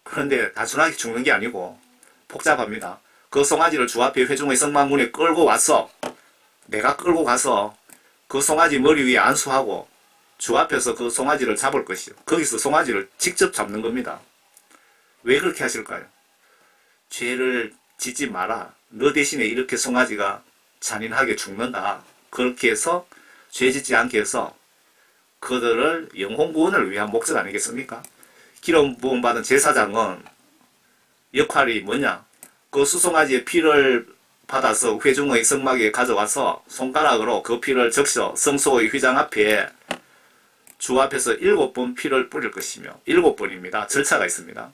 그런데 단순하게 죽는 게 아니고 복잡합니다. 그 송아지를 주 앞에 회중의 성막문에 끌고 와서, 내가 끌고 가서 그 송아지 머리 위에 안수하고 주 앞에서 그 송아지를 잡을 것이요. 거기서 송아지를 직접 잡는 겁니다. 왜 그렇게 하실까요? 죄를 짓지 마라. 너 대신에 이렇게 송아지가 잔인하게 죽는다. 그렇게 해서 죄 짓지 않게 해서 그들을 영혼 구원을 위한 목적 아니겠습니까? 기름 부음 받은 제사장은 역할이 뭐냐? 그 수송아지의 피를 받아서 회중의 성막에 가져와서 손가락으로 그 피를 적셔 성소의 휘장 앞에 주 앞에서 7번 피를 뿌릴 것이며, 7번입니다. 절차가 있습니다.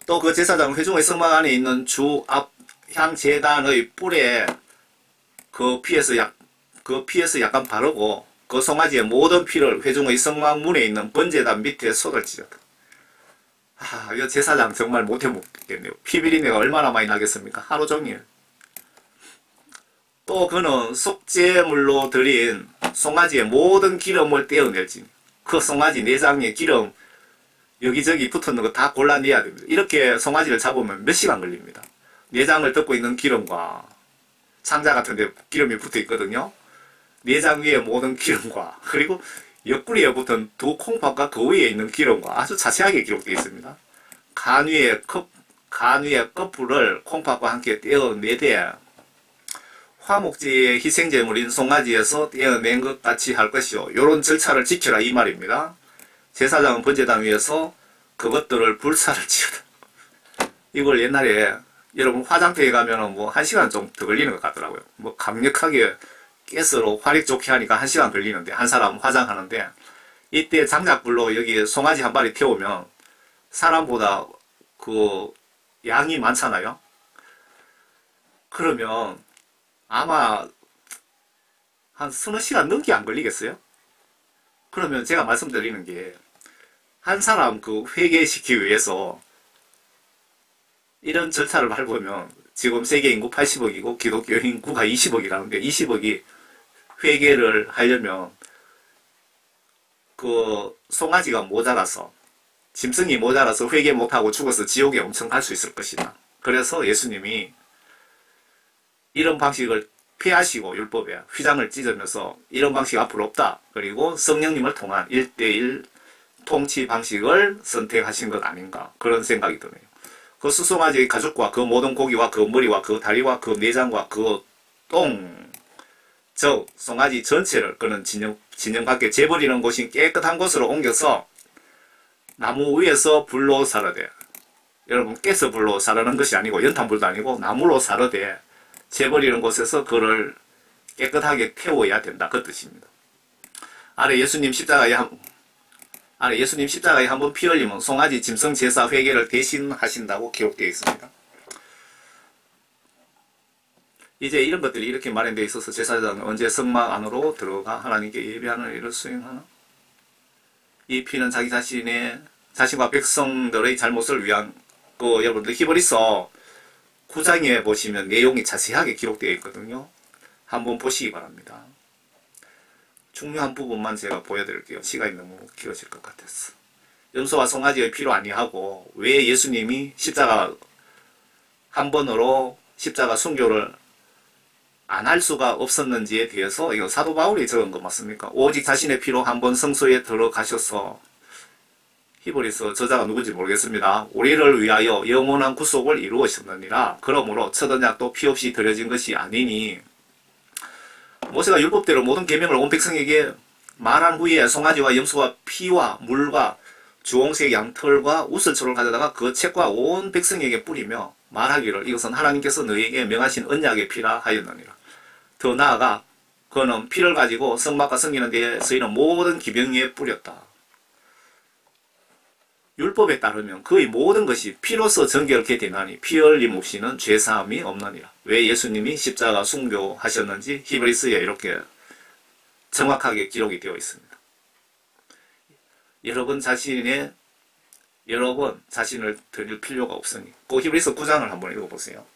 또 그 제사장은 회중의 성막 안에 있는 주 앞 향제단의 뿔에 그 피에서 약간 바르고 그 송아지의 모든 피를 회중의 성막 문에 있는 번제단 밑에 쏟을지어다. 이 제사장 정말 못해 먹겠네요. 피 비린내가 얼마나 많이 나겠습니까? 하루 종일. 또 그는 속죄물로 드린 송아지의 모든 기름을 떼어낼지니 그 송아지 내장에 기름 여기저기 붙었는 거 다 골라내야 됩니다. 이렇게 송아지를 잡으면 몇 시간 걸립니다. 내장을 덮고 있는 기름과 상자 같은 데 기름이 붙어 있거든요. 내장 위에 모든 기름과, 그리고 옆구리에 붙은 두 콩팥과 그 위에 있는 기름과 아주 자세하게 기록되어 있습니다. 간 위에 껍질을 콩팥과 함께 떼어내되 화목제의 희생제물인 송아지에서 떼어낸 것 같이 할 것이요. 요런 절차를 지켜라 이 말입니다. 제사장은 번제단 위에서 그것들을 불사를 지어다. 이걸 옛날에 여러분 화장터에 가면은 뭐 1시간 좀 더 걸리는 것 같더라고요. 뭐 강력하게 가스로 화력 좋게 하니까 1시간 걸리는데, 한 사람 화장하는데, 이때 장작불로 여기 송아지 한 마리 태우면 사람보다 그 양이 많잖아요. 그러면 아마 한 서너 시간 넘게 안 걸리겠어요? 그러면 제가 말씀드리는 게, 한 사람 그 회개시키기 위해서 이런 절차를 밟으면, 지금 세계 인구 80억이고 기독교 인구가 20억이라는데 20억이 회개를 하려면 그 송아지가 모자라서, 짐승이 모자라서 회개 못하고 죽어서 지옥에 엄청 갈 수 있을 것이다. 그래서 예수님이 이런 방식을 피하시고 율법에 휘장을 찢으면서 이런 방식 앞으로 없다. 그리고 성령님을 통한 1:1 통치 방식을 선택하신 것 아닌가, 그런 생각이 드네요. 그 수송아지의 가죽과 그 모든 고기와 그 머리와 그 다리와 그 내장과 그 똥, 즉 송아지 전체를 그는 진영 밖에 재버리는 곳인 깨끗한 곳으로 옮겨서 나무 위에서 불로 사르되, 여러분 깨서 불로 사르는 것이 아니고 연탄불도 아니고 나무로 사르되 재버리는 곳에서 그를 깨끗하게 태워야 된다, 그 뜻입니다. 아래 예수님 십자가에 한번 피 흘리면 송아지 짐승 제사 회개를 대신하신다고 기록되어 있습니다. 이제 이런 것들이 이렇게 마련되어 있어서 제사장은 언제 성막 안으로 들어가 하나님께 예배하는 일을 수행하나? 이 피는 자신과 백성들의 잘못을 위한, 여러분들 히브리서 9장에 보시면 내용이 자세하게 기록되어 있거든요. 한번 보시기 바랍니다. 중요한 부분만 제가 보여드릴게요. 시간이 너무 길어질 것 같아서. 염소와 송아지의 피로 아니하고 왜 예수님이 십자가 한 번으로 십자가 순교를 안 할 수가 없었는지에 대해서, 이거 사도 바울이 적은 거 맞습니까? 오직 자신의 피로 한 번 성소에 들어가셔서 히브리서 저자가 누군지 모르겠습니다. 우리를 위하여 영원한 구속을 이루었느니라. 그러므로 첫 언약도 피 없이 드려진 것이 아니니 모세가 율법대로 모든 계명을 온 백성에게 말한 후에 송아지와 염소와 피와 물과 주홍색 양털과 우슬초를 가져다가 그 책과 온 백성에게 뿌리며 말하기를 이것은 하나님께서 너희에게 명하신 언약의 피라 하였느니라. 더 나아가 그는 피를 가지고 성막과 성기는 데에 쓰이는 모든 기병에 뿌렸다. 율법에 따르면 거의 모든 것이 피로서 정결케 되나니 피 흘림 없이는 죄사함이 없느니라. 왜 예수님이 십자가 순교하셨는지 히브리서에 이렇게 정확하게 기록이 되어 있습니다. 여러분 자신을 드릴 필요가 없으니 그 히브리서 9장을 한번 읽어보세요.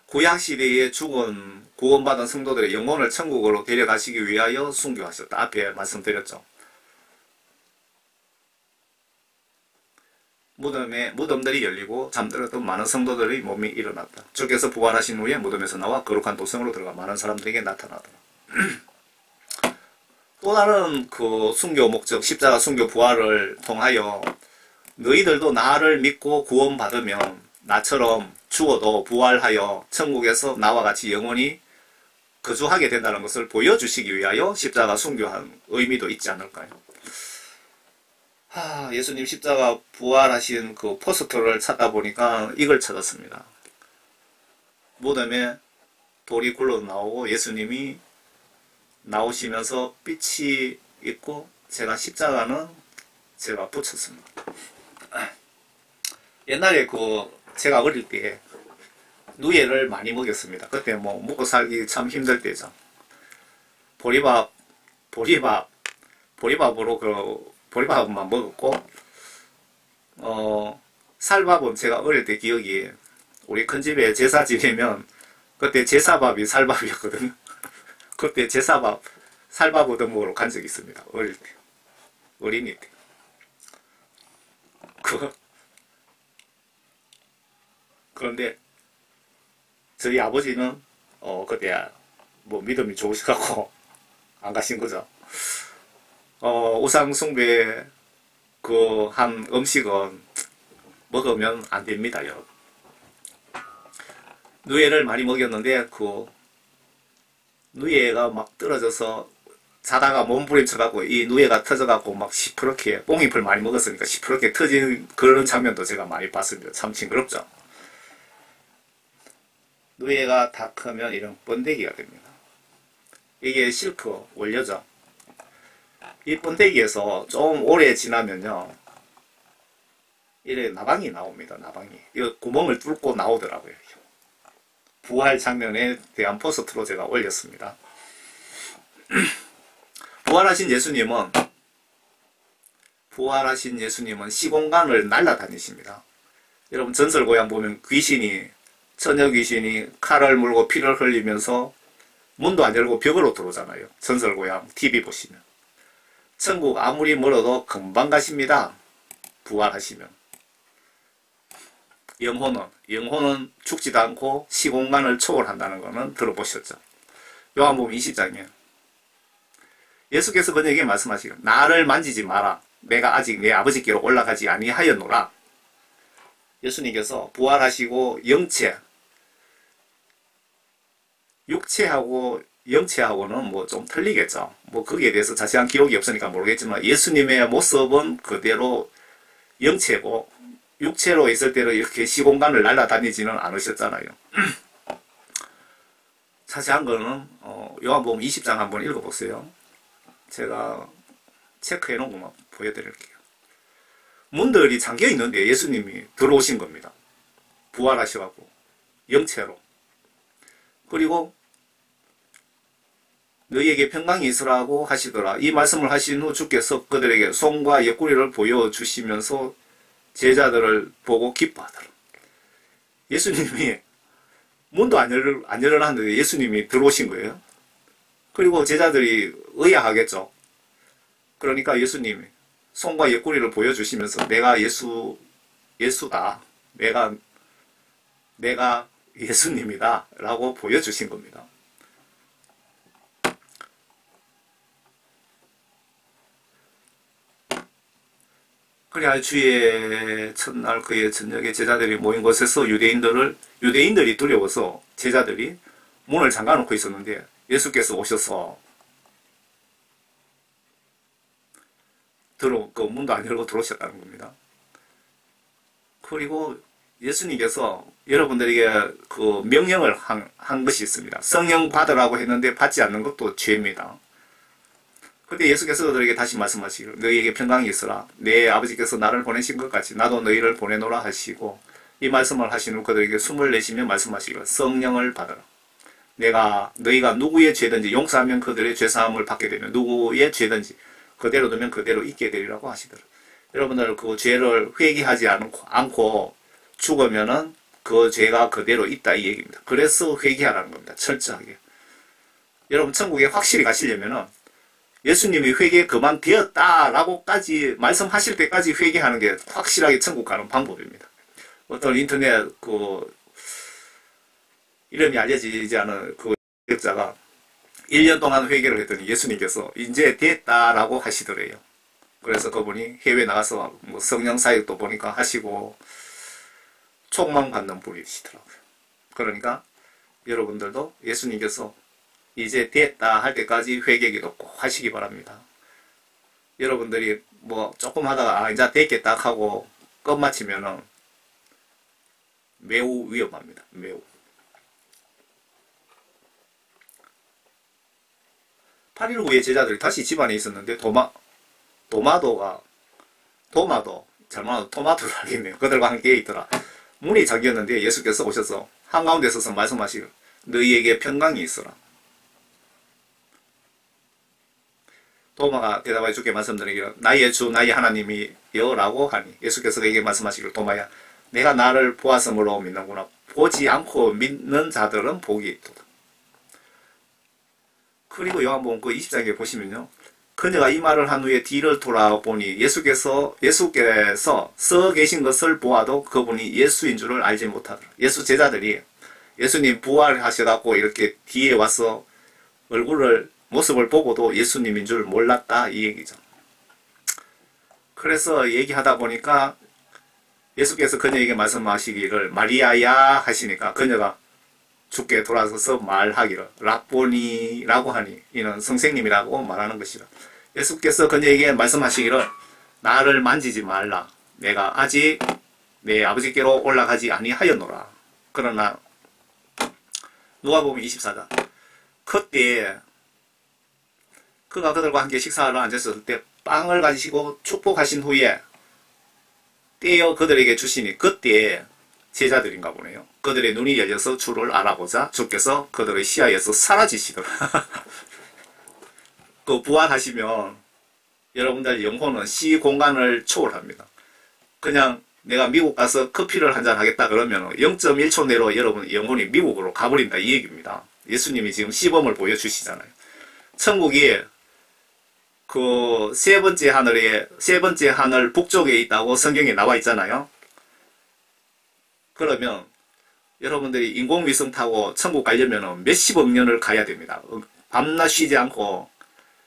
구약시대에 죽은 구원받은 성도들의 영혼을 천국으로 데려가시기 위하여 순교하셨다. 앞에 말씀드렸죠. 무덤들이 열리고 잠들었던 많은 성도들의 몸이 일어났다. 주께서 부활하신 후에 무덤에서 나와 거룩한 도성으로 들어가 많은 사람들에게 나타나더라. 또 다른 그 순교 목적, 십자가 순교 부활을 통하여 너희들도 나를 믿고 구원받으면 나처럼 죽어도 부활하여 천국에서 나와 같이 영원히 거주하게 된다는 것을 보여주시기 위하여 십자가 순교한 의미도 있지 않을까요? 예수님 십자가 부활하신 그 포스터를 찾다 보니까 이걸 찾았습니다. 무덤에 돌이 굴러 나오고 예수님이 나오시면서 빛이 있고 십자가는 제가 붙였습니다. 옛날에 제가 어릴 때 누에를 많이 먹였습니다. 그때 먹고 살기 참 힘들 때죠. 보리밥만 먹었고, 쌀밥은 제가 어릴 때 기억이, 우리 큰 집에 제사 지내면, 그때 제사밥이 쌀밥이었거든요. 그때 쌀밥 얻어먹으러 간 적이 있습니다. 어릴 때. 어린이 때. 그런데, 저희 아버지는, 그때, 믿음이 좋으셔갖고, 안 가신 거죠. 우상숭배 한 음식은 먹으면 안 됩니다, 여러분. 누에를 많이 먹였는데 누에가 막 떨어져서 자다가 몸부림쳐갖고 이 누에가 터져갖고 막 시퍼렇게 뽕잎을 많이 먹었으니까 시퍼렇게 터진 그런 장면도 제가 많이 봤습니다. 참 징그럽죠. 누에가 다 크면 이런 번데기가 됩니다. 이게 실크 원료죠. 이 번데기에서 좀 오래 지나면요, 이래 나방이 나옵니다. 나방이. 이 구멍을 뚫고 나오더라고요. 부활 장면에 대한 포스트로 제가 올렸습니다. 부활하신 예수님은 시공간을 날아다니십니다. 여러분 전설고향 보면 처녀 귀신이 칼을 물고 피를 흘리면서 문도 안 열고 벽으로 들어오잖아요. 전설고향 TV 보시면. 천국 아무리 멀어도 금방 가십니다. 부활하시면. 영혼은 죽지도 않고 시공간을 초월한다는 것은 들어보셨죠. 요한복음 20장에 예수께서 그에게 말씀하시기를 나를 만지지 마라. 내가 아직 내 아버지께로 올라가지 아니하였노라. 예수님께서 부활하시고 육체하고 영체하고는 좀 틀리겠죠. 거기에 대해서 자세한 기록이 없으니까 모르겠지만 예수님의 모습은 그대로 영체고 육체로 있을 때로 이렇게 시공간을 날아다니지는 않으셨잖아요. 자세한 거는 요한복음 20장 한번 읽어보세요. 제가 체크해 놓은 것만 보여드릴게요. 문들이 잠겨 있는데 예수님이 들어오신 겁니다. 부활하셔갖고 영체로. 그리고 너희에게 평강이 있으라고 하시더라. 이 말씀을 하신 후 주께서 그들에게 손과 옆구리를 보여주시면서 제자들을 보고 기뻐하더라. 예수님이 문도 안 열어놨는데 예수님이 들어오신 거예요. 그리고 제자들이 의아하겠죠. 그러니까 예수님이 손과 옆구리를 보여주시면서 내가 예수다. 내가 예수님이다. 라고 보여주신 겁니다. 그래야 주의 첫날 그의 저녁에 제자들이 모인 곳에서 유대인들이 두려워서 제자들이 문을 잠가놓고 있었는데 예수께서 오셔서 그 문도 안 열고 들어오셨다는 겁니다. 그리고 예수님께서 여러분들에게 그 명령을 한 것이 있습니다. 성령 받으라고 했는데 받지 않는 것도 죄입니다. 그때 예수께서 그들에게 다시 말씀하시기를 너희에게 평강이 있으라. 내 아버지께서 나를 보내신 것 같이 나도 너희를 보내노라 하시고 이 말씀을 하신 후 그들에게 숨을 내쉬며 말씀하시기를 성령을 받으라. 너희가 누구의 죄든지 용서하면 그들의 죄사함을 받게 되며 누구의 죄든지 그대로 두면 그대로 있게 되리라고 하시더라. 여러분들 그 죄를 회개하지 않고 죽으면은 그 죄가 그대로 있다 이 얘기입니다. 그래서 회개하라는 겁니다. 철저하게. 여러분 천국에 확실히 가시려면은 예수님이 회개 그만되었다라고까지 말씀하실 때까지 회개하는 게 확실하게 천국 가는 방법입니다. 어떤 인터넷 이름이 알려지지 않은 그 기억자가 1년 동안 회개를 했더니 예수님께서 이제 됐다라고 하시더래요. 그래서 그분이 해외 나가서 뭐 성령 사역도 보니까 하시고 촉망받는 분이시더라고요. 그러니까 여러분들도 예수님께서 이제 됐다 할 때까지 회개기도 꼭 하시기 바랍니다. 여러분들이 뭐 조금 하다가 이제 됐겠다 하고 끝마치면은 매우 위험합니다. 매우. 8일 후에 제자들이 다시 집안에 있었는데 토마토를 알겠네요. 그들과 함께 있더라. 문이 잠겼는데 예수께서 오셔서 한가운데 서서 말씀하시고 너희에게 평강이 있어라. 도마가 대답하여 주께 말씀드리기를 나의 주 나의 하나님이여 라고 하니 예수께서 그에게 말씀하시기를 도마야 내가 나를 보았으므로 믿는구나. 보지 않고 믿는 자들은 복이 있도다. 그리고 요한복음 그 20장에 보시면요. 그녀가 이 말을 한 후에 뒤를 돌아보니 예수께서 서 계신 것을 보아도 그분이 예수인 줄을 알지 못하더라. 예수 제자들이 예수님 부활하셔갖고 이렇게 뒤에 와서 모습을 보고도 예수님인 줄 몰랐다 이 얘기죠. 그래서 얘기하다 보니까 예수께서 그녀에게 말씀하시기를 마리아야 하시니까 그녀가 주께 돌아서서 말하기를 라보니라고 하니 이는 선생님이라고 말하는 것이라. 예수께서 그녀에게 말씀하시기를 나를 만지지 말라. 내가 아직 내 아버지께로 올라가지 아니하였노라. 그러나 누가복음 24장 그때 그가 그들과 함께 식사하러 앉았을 때 빵을 가지시고 축복하신 후에 떼어 그들에게 주시니 그때 제자들인가 보네요. 그들의 눈이 열려서 주를 알아보자 주께서 그들의 시야에서 사라지시더라. 그 부활하시면 여러분들 영혼은 시공간을 초월합니다. 그냥 내가 미국 가서 커피를 한잔 하겠다 그러면 0.1초 내로 여러분 영혼이 미국으로 가버린다 이 얘기입니다. 예수님이 지금 시범을 보여주시잖아요. 천국이 그 세 번째 하늘 북쪽에 있다고 성경에 나와 있잖아요. 그러면 여러분들이 인공위성 타고 천국 가려면 몇십억 년을 가야 됩니다. 밤낮 쉬지 않고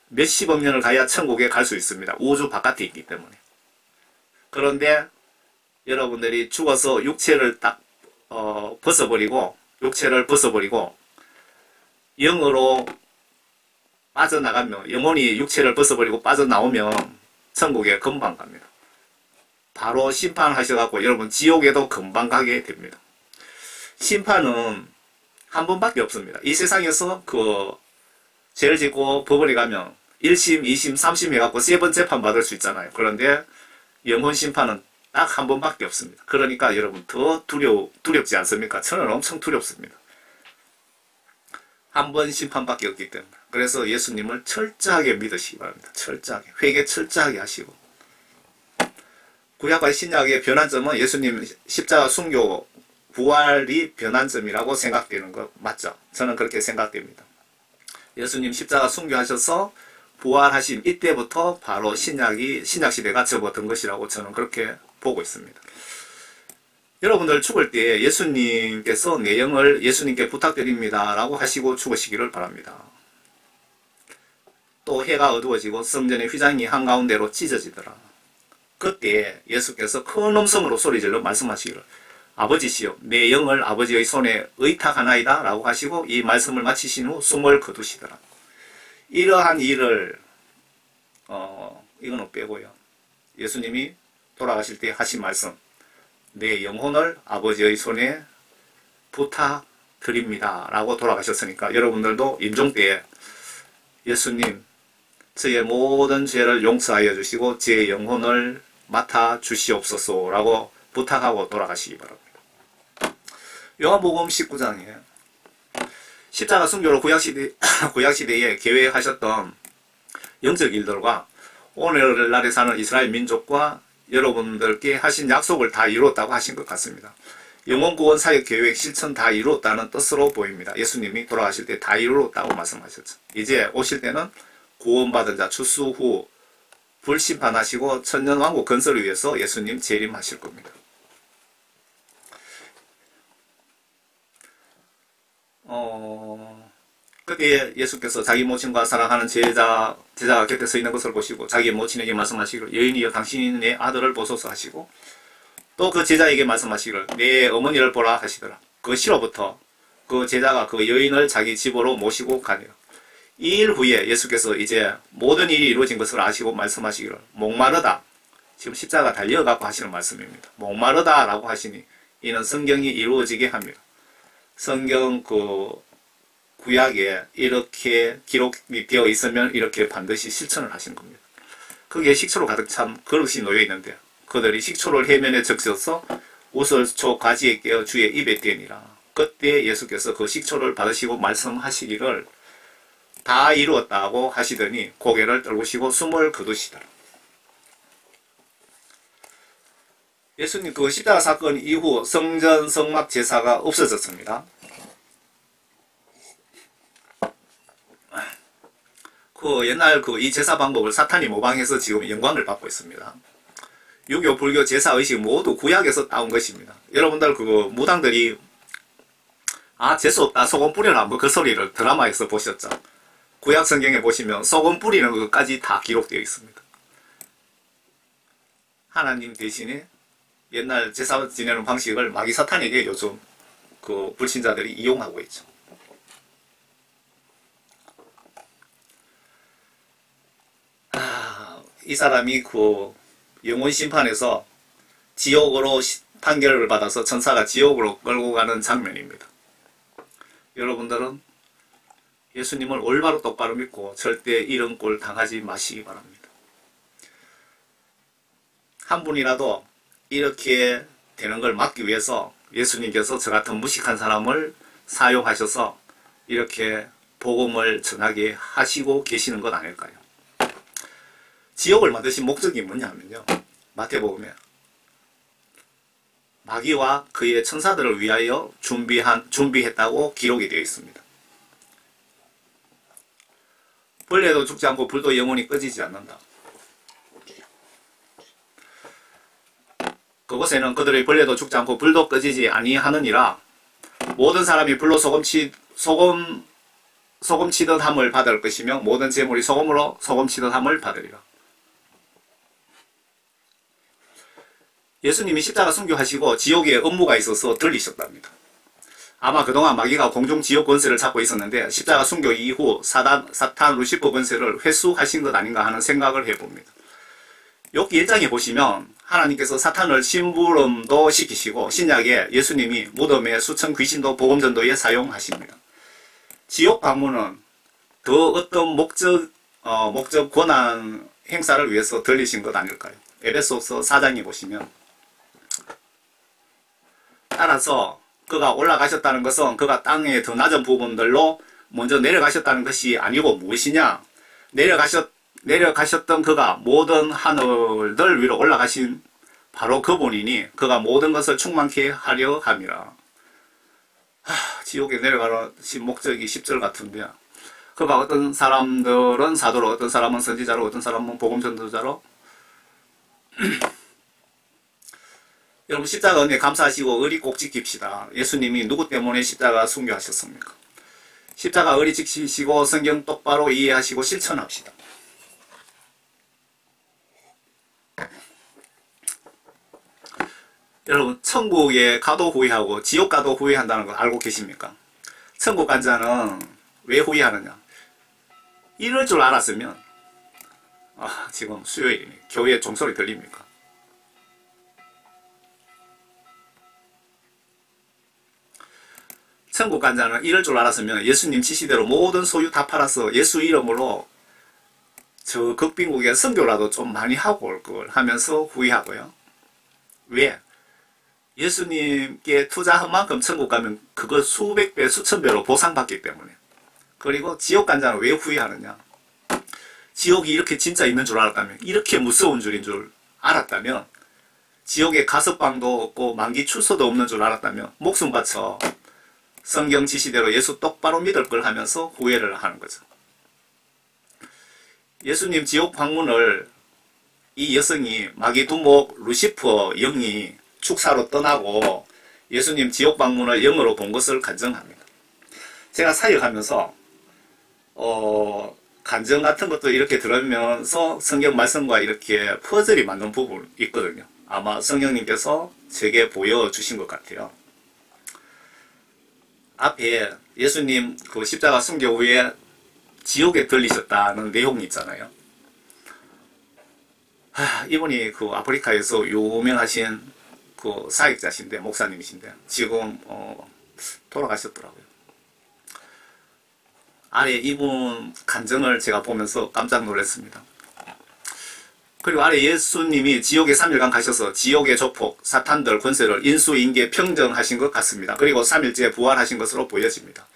몇십억 년을 가야 천국에 갈 수 있습니다. 우주 바깥에 있기 때문에. 그런데 여러분들이 죽어서 육체를 딱 육체를 벗어버리고 영으로 빠져나가면 영혼이 육체를 벗어버리고 빠져나오면 천국에 금방 갑니다. 바로 심판하셔갖고 여러분 지옥에도 금방 가게 됩니다. 심판은 한 번밖에 없습니다. 이 세상에서 죄를 짓고 법원에 가면 1심, 2심, 3심 해갖고 세 번 재판 받을 수 있잖아요. 그런데 영혼 심판은 딱 한 번밖에 없습니다. 그러니까 여러분 더 두렵지 않습니까? 저는 엄청 두렵습니다. 한 번 심판밖에 없기 때문에. 그래서 예수님을 철저하게 믿으시기 바랍니다. 철저하게. 회개 철저하게 하시고. 구약과 신약의 변환점은 예수님 십자가 순교 부활이 변환점이라고 생각되는 거 맞죠? 저는 그렇게 생각됩니다. 예수님 십자가 순교하셔서 부활하신 이때부터 바로 신약시대가 접어든 것이라고 저는 그렇게 보고 있습니다. 여러분들 죽을 때 예수님께서 내 영을 예수님께 부탁드립니다 라고 하시고 죽으시기를 바랍니다. 또 해가 어두워지고 성전의 휘장이 한가운데로 찢어지더라. 그때 예수께서 큰 음성으로 소리질러 말씀하시기를 아버지시여 내 영을 아버지의 손에 의탁하나이다 라고 하시고 이 말씀을 마치신 후 숨을 거두시더라. 이러한 일을 이거는 빼고요. 예수님이 돌아가실 때 하신 말씀 내 영혼을 아버지의 손에 부탁드립니다 라고 돌아가셨으니까 여러분들도 임종 때에 예수님 저의 모든 죄를 용서하여 주시고 제 영혼을 맡아 주시옵소서 라고 부탁하고 돌아가시기 바랍니다. 요한복음 19장이에요. 십자가 순교로 구약시대에 계획하셨던 영적 일들과 오늘날에 사는 이스라엘 민족과 여러분들께 하신 약속을 다 이루었다고 하신 것 같습니다. 영혼구원 사역 계획 실천 다 이루었다는 뜻으로 보입니다. 예수님이 돌아가실 때 다 이루었다고 말씀하셨죠. 이제 오실 때는 구원받은 자 추수 후 불심판하시고 천년왕국 건설을 위해서 예수님 재림하실 겁니다. 그때 예수께서 자기 모친과 사랑하는 제자가 곁에 서 있는 것을 보시고 자기 모친에게 말씀하시기를 여인이여 당신이 내 아들을 보소서 하시고 또 그 제자에게 말씀하시기를 내 어머니를 보라 하시더라. 그 시로부터 그 제자가 그 여인을 자기 집으로 모시고 가니라. 2일 후에 예수께서 이제 모든 일이 이루어진 것을 아시고 말씀하시기를 목마르다. 지금 십자가 달려가고 하시는 말씀입니다. 목마르다 라고 하시니 이는 성경이 이루어지게 합니다. 성경 구약에 이렇게 기록이 되어 있으면 이렇게 반드시 실천을 하신 겁니다. 거기에 식초로 가득 찬 그릇이 놓여 있는데 그들이 식초를 해면에 적셔서 우슬초 가지에 깨어 주의 입에 떼니라. 그때 예수께서 그 식초를 받으시고 말씀하시기를 다 이루었다고 하시더니 고개를 떨구시고 숨을 거두시더라. 예수님 그 십자가 사건 이후 성전 성막 제사가 없어졌습니다. 옛날 이 제사 방법을 사탄이 모방해서 지금 영광을 받고 있습니다. 유교, 불교 제사의식 모두 구약에서 따온 것입니다. 여러분들 무당들이 재수없다 소금 뿌려라 그 소리를 드라마에서 보셨죠. 구약 성경에 보시면 소금 뿌리는 것까지 다 기록되어 있습니다. 하나님 대신에 옛날 제사 지내는 방식을 마귀 사탄에게 요즘 불신자들이 이용하고 있죠. 이 사람이 영혼 심판에서 지옥으로 판결을 받아서 천사가 지옥으로 끌고 가는 장면입니다. 여러분들은 예수님을 올바로 똑바로 믿고 절대 이런 꼴 당하지 마시기 바랍니다. 한 분이라도 이렇게 되는 걸 막기 위해서 예수님께서 저 같은 무식한 사람을 사용하셔서 이렇게 복음을 전하게 하시고 계시는 것 아닐까요? 지옥을 만드신 목적이 뭐냐면요. 마태복음에 마귀와 그의 천사들을 위하여 준비했다고 기록이 되어 있습니다. 벌레도 죽지 않고 불도 영원히 꺼지지 않는다. 그곳에는 그들의 벌레도 죽지 않고 불도 꺼지지 아니하느니라. 모든 사람이 불로 소금치듯 함을 받을 것이며 모든 재물이 소금으로 소금치듯 함을 받으리라. 예수님이 십자가 순교하시고 지옥에 업무가 있어서 들리셨답니다. 아마 그동안 마귀가 공중 지옥 권세를 잡고 있었는데 십자가 순교 이후 사탄 루시퍼 권세를 회수하신 것 아닌가 하는 생각을 해봅니다. 욥기 1장에 보시면 하나님께서 사탄을 심부름도 시키시고 신약에 예수님이 무덤에 수천 귀신도 복음전도에 사용하십니다. 지옥 방문은 더 어떤 목적 권한 행사를 위해서 들리신 것 아닐까요? 에베소서 4장에 보시면 따라서 그가 올라가셨다는 것은 그가 땅의 더 낮은 부분들로 먼저 내려가셨다는 것이 아니고 무엇이냐? 내려가셨던 그가 모든 하늘들 위로 올라가신 바로 그분이니 그가 모든 것을 충만케 하려 함이라. 지옥에 내려가신 목적이 10절 같은데 그가 어떤 사람들은 사도로 어떤 사람은 선지자로 어떤 사람은 복음전도자로 여러분 십자가 은혜 감사하시고 의리 꼭 지킵시다. 예수님이 누구 때문에 십자가 순교하셨습니까? 십자가 의리 지키시고 성경 똑바로 이해하시고 실천합시다. 여러분, 천국에 가도 후회하고 지옥 가도 후회한다는 거 알고 계십니까? 천국 간 자는 왜 후회하느냐? 이럴 줄 알았으면 지금 수요일이니 교회 종소리 들립니까? 천국 간 자는 이럴 줄 알았으면 예수님 지시대로 모든 소유 다 팔아서 예수 이름으로 저 극빈국에 선교라도 좀 많이 하고 올 걸 하면서 후회하고요. 왜? 예수님께 투자한 만큼 천국 가면 그걸 수백 배, 수천 배로 보상받기 때문에. 그리고 지옥 간 자는 왜 후회하느냐? 지옥이 이렇게 진짜 있는 줄 알았다면, 이렇게 무서운 줄인 줄 알았다면, 지옥에 가석방도 없고 만기 출소도 없는 줄 알았다면 목숨 바쳐 성경 지시대로 예수 똑바로 믿을 걸 하면서 후회를 하는 거죠. 예수님 지옥 방문을 이 여성이 마귀 두목 루시퍼 영이 축사로 떠나고 예수님 지옥 방문을 영으로 본 것을 간증합니다. 제가 사역하면서 간증 같은 것도 이렇게 들으면서 성경 말씀과 이렇게 퍼즐이 맞는 부분이 있거든요. 아마 성령님께서 제게 보여주신 것 같아요. 앞에 예수님 그 십자가 순교 후에 지옥에 들리셨다는 내용이 있잖아요. 이분이 그 아프리카에서 유명하신 그 사역자신데, 목사님이신데, 지금 돌아가셨더라고요. 아래 이분 간증을 제가 보면서 깜짝 놀랐습니다. 그리고 아래 예수님이 지옥에 3일간 가셔서 지옥의 조폭, 사탄들 권세를 인수인계 평정하신 것 같습니다. 그리고 3일째 부활하신 것으로 보여집니다.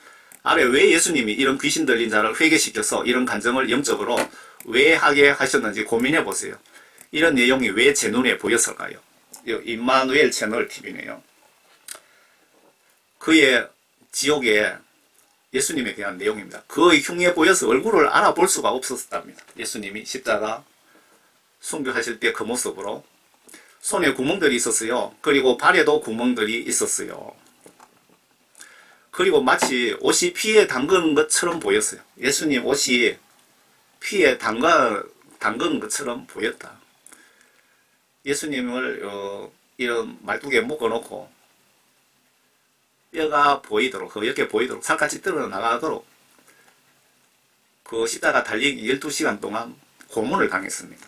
아래 왜 예수님이 이런 귀신 들린 자를 회개시켜서 이런 간증을 영적으로 왜 하게 하셨는지 고민해 보세요. 이런 내용이 왜 제 눈에 보였을까요? 임마누엘 채널 TV네요. 그의 지옥에 예수님에 대한 내용입니다. 그의 흉해 보여서 얼굴을 알아볼 수가 없었답니다. 예수님이 십자가 순교하실 때 그 모습으로 손에 구멍들이 있었어요. 그리고 발에도 구멍들이 있었어요. 그리고 마치 옷이 피에 담근 것처럼 보였어요. 예수님 옷이 피에 담근 것처럼 보였다. 예수님을 이런 말뚝에 묶어놓고 뼈가 보이도록, 허옇게 보이도록, 살같이 드러나가도록 그 십자가 달리기 12시간 동안 고문을 당했습니다.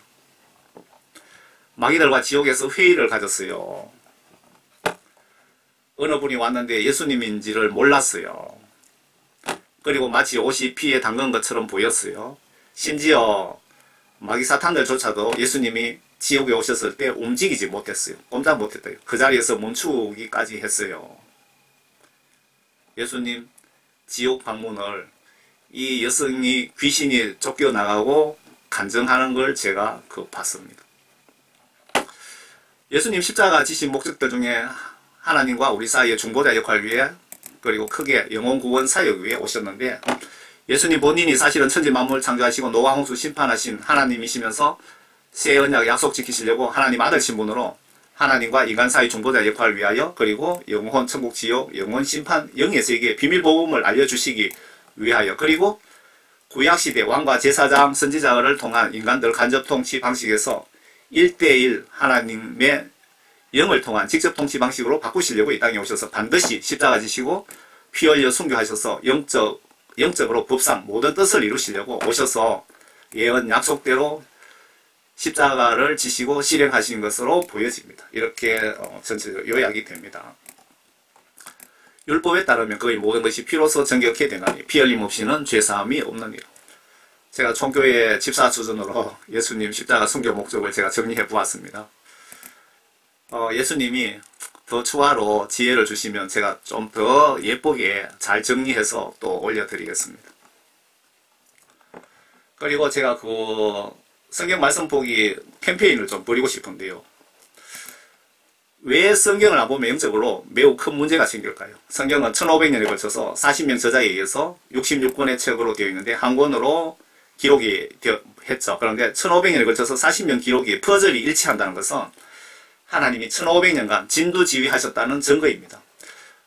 마귀들과 지옥에서 회의를 가졌어요. 어느 분이 왔는데 예수님인지를 몰랐어요. 그리고 마치 옷이 피에 담근 것처럼 보였어요. 심지어 마귀 사탄들조차도 예수님이 지옥에 오셨을 때 움직이지 못했어요. 꼼짝 못했대요. 그 자리에서 멈추기까지 했어요. 예수님 지옥 방문을 이 여성이 귀신이 쫓겨나가고 간증하는 걸 제가 봤습니다. 예수님 십자가 지신 목적들 중에 하나님과 우리 사이의 중보자 역할 위에, 그리고 크게 영혼 구원 사역 위에 오셨는데, 예수님 본인이 사실은 천지 만물 창조하시고 노아 홍수 심판하신 하나님이시면서 새 언약 약속 지키시려고 하나님 아들 신분으로 하나님과 인간 사이 중보자 역할을 위하여, 그리고 영혼 천국 지옥 영혼 심판 영의 세계 비밀 복음을 알려주시기 위하여, 그리고 구약시대 왕과 제사장 선지자를 통한 인간들 간접 통치 방식에서 1대1 하나님의 영을 통한 직접 통치 방식으로 바꾸시려고 이 땅에 오셔서 반드시 십자가 지시고 피 흘려 순교하셔서 영적으로 법상 모든 뜻을 이루시려고 오셔서 예언 약속대로 십자가를 지시고 실행하신 것으로 보여집니다. 이렇게 전체적으로 요약이 됩니다. 율법에 따르면 거의 모든 것이 피로서 정결케 되나니 피 흘림 없이는 죄사함이 없느니라. 제가 총교회 집사 수준으로 예수님 십자가 순교 목적을 제가 정리해 보았습니다. 예수님이 더 추가로 지혜를 주시면 제가 좀 더 예쁘게 잘 정리해서 또 올려드리겠습니다. 그리고 제가 성경 말씀 보기 캠페인을 좀 벌이고 싶은데요. 왜 성경을 안 보면 영적으로 매우 큰 문제가 생길까요? 성경은 1500년에 걸쳐서 40명 저자에 의해서 66권의 책으로 되어 있는데 한 권으로 기록이 했죠. 그런데 1500년에 걸쳐서 40명 기록이 퍼즐이 일치한다는 것은 하나님이 1500년간 진두지휘하셨다는 증거입니다.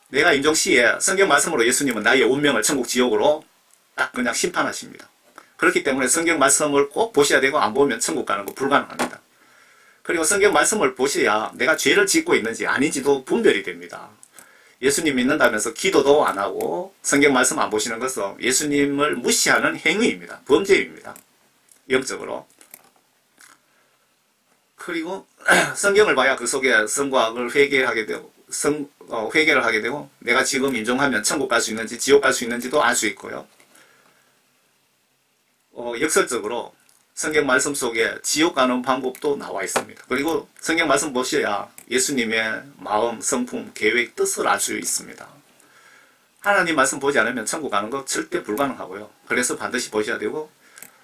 내가 임종시에 성경 말씀으로 예수님은 나의 운명을 천국 지옥으로 딱 그냥 심판하십니다. 그렇기 때문에 성경 말씀을 꼭 보셔야 되고 안 보면 천국 가는 거 불가능합니다. 그리고 성경 말씀을 보셔야 내가 죄를 짓고 있는지 아닌지도 분별이 됩니다. 예수님 믿는다면서 기도도 안 하고 성경 말씀 안 보시는 것은 예수님을 무시하는 행위입니다. 범죄입니다. 영적으로. 그리고 성경을 봐야 그 속에 성과학을 회개하게 되고 회개를 하게 되고 내가 지금 인정하면 천국 갈 수 있는지 지옥 갈 수 있는지도 알 수 있고요. 역설적으로 성경 말씀 속에 지옥 가는 방법도 나와 있습니다. 그리고 성경 말씀 보셔야 예수님의 마음, 성품, 계획, 뜻을 알 수 있습니다. 하나님 말씀 보지 않으면 천국 가는 거 절대 불가능하고요. 그래서 반드시 보셔야 되고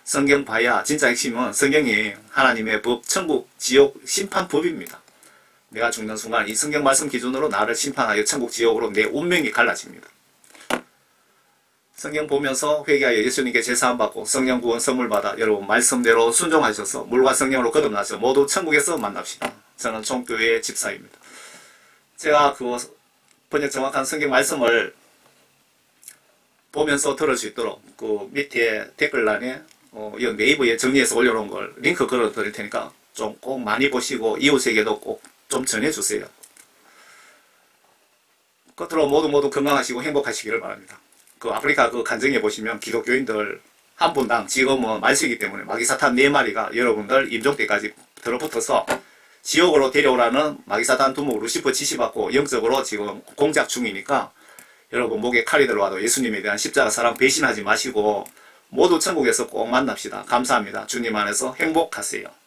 성경 봐야 진짜 핵심은 성경이 하나님의 법, 천국, 지옥, 심판법입니다. 내가 죽는 순간 이 성경 말씀 기준으로 나를 심판하여 천국, 지옥으로 내 운명이 갈라집니다. 성경 보면서 회개하여 예수님께 제사함 받고 성령 구원 선물 받아 여러분 말씀대로 순종하셔서 물과 성령으로 거듭나서 모두 천국에서 만납시다. 저는 총교회의 집사입니다. 제가 그 번역 정확한 성경 말씀을 보면서 들을 수 있도록 그 밑에 댓글란에 이 네이버에 정리해서 올려놓은 걸 링크 걸어 드릴 테니까 좀 꼭 많이 보시고 이웃에게도 꼭 좀 전해주세요. 끝으로 모두 건강하시고 행복하시기를 바랍니다. 그 아프리카 그 간정에 보시면 기독교인들 한 분당 지금은 말세기 때문에 마귀사탄 4마리가 여러분들 임종 때까지 들어붙어서 지옥으로 데려오라는 마귀사탄 두목 루시퍼 지시받고 영적으로 지금 공작 중이니까 여러분 목에 칼이 들어와도 예수님에 대한 십자가 사랑 배신하지 마시고 모두 천국에서 꼭 만납시다. 감사합니다. 주님 안에서 행복하세요.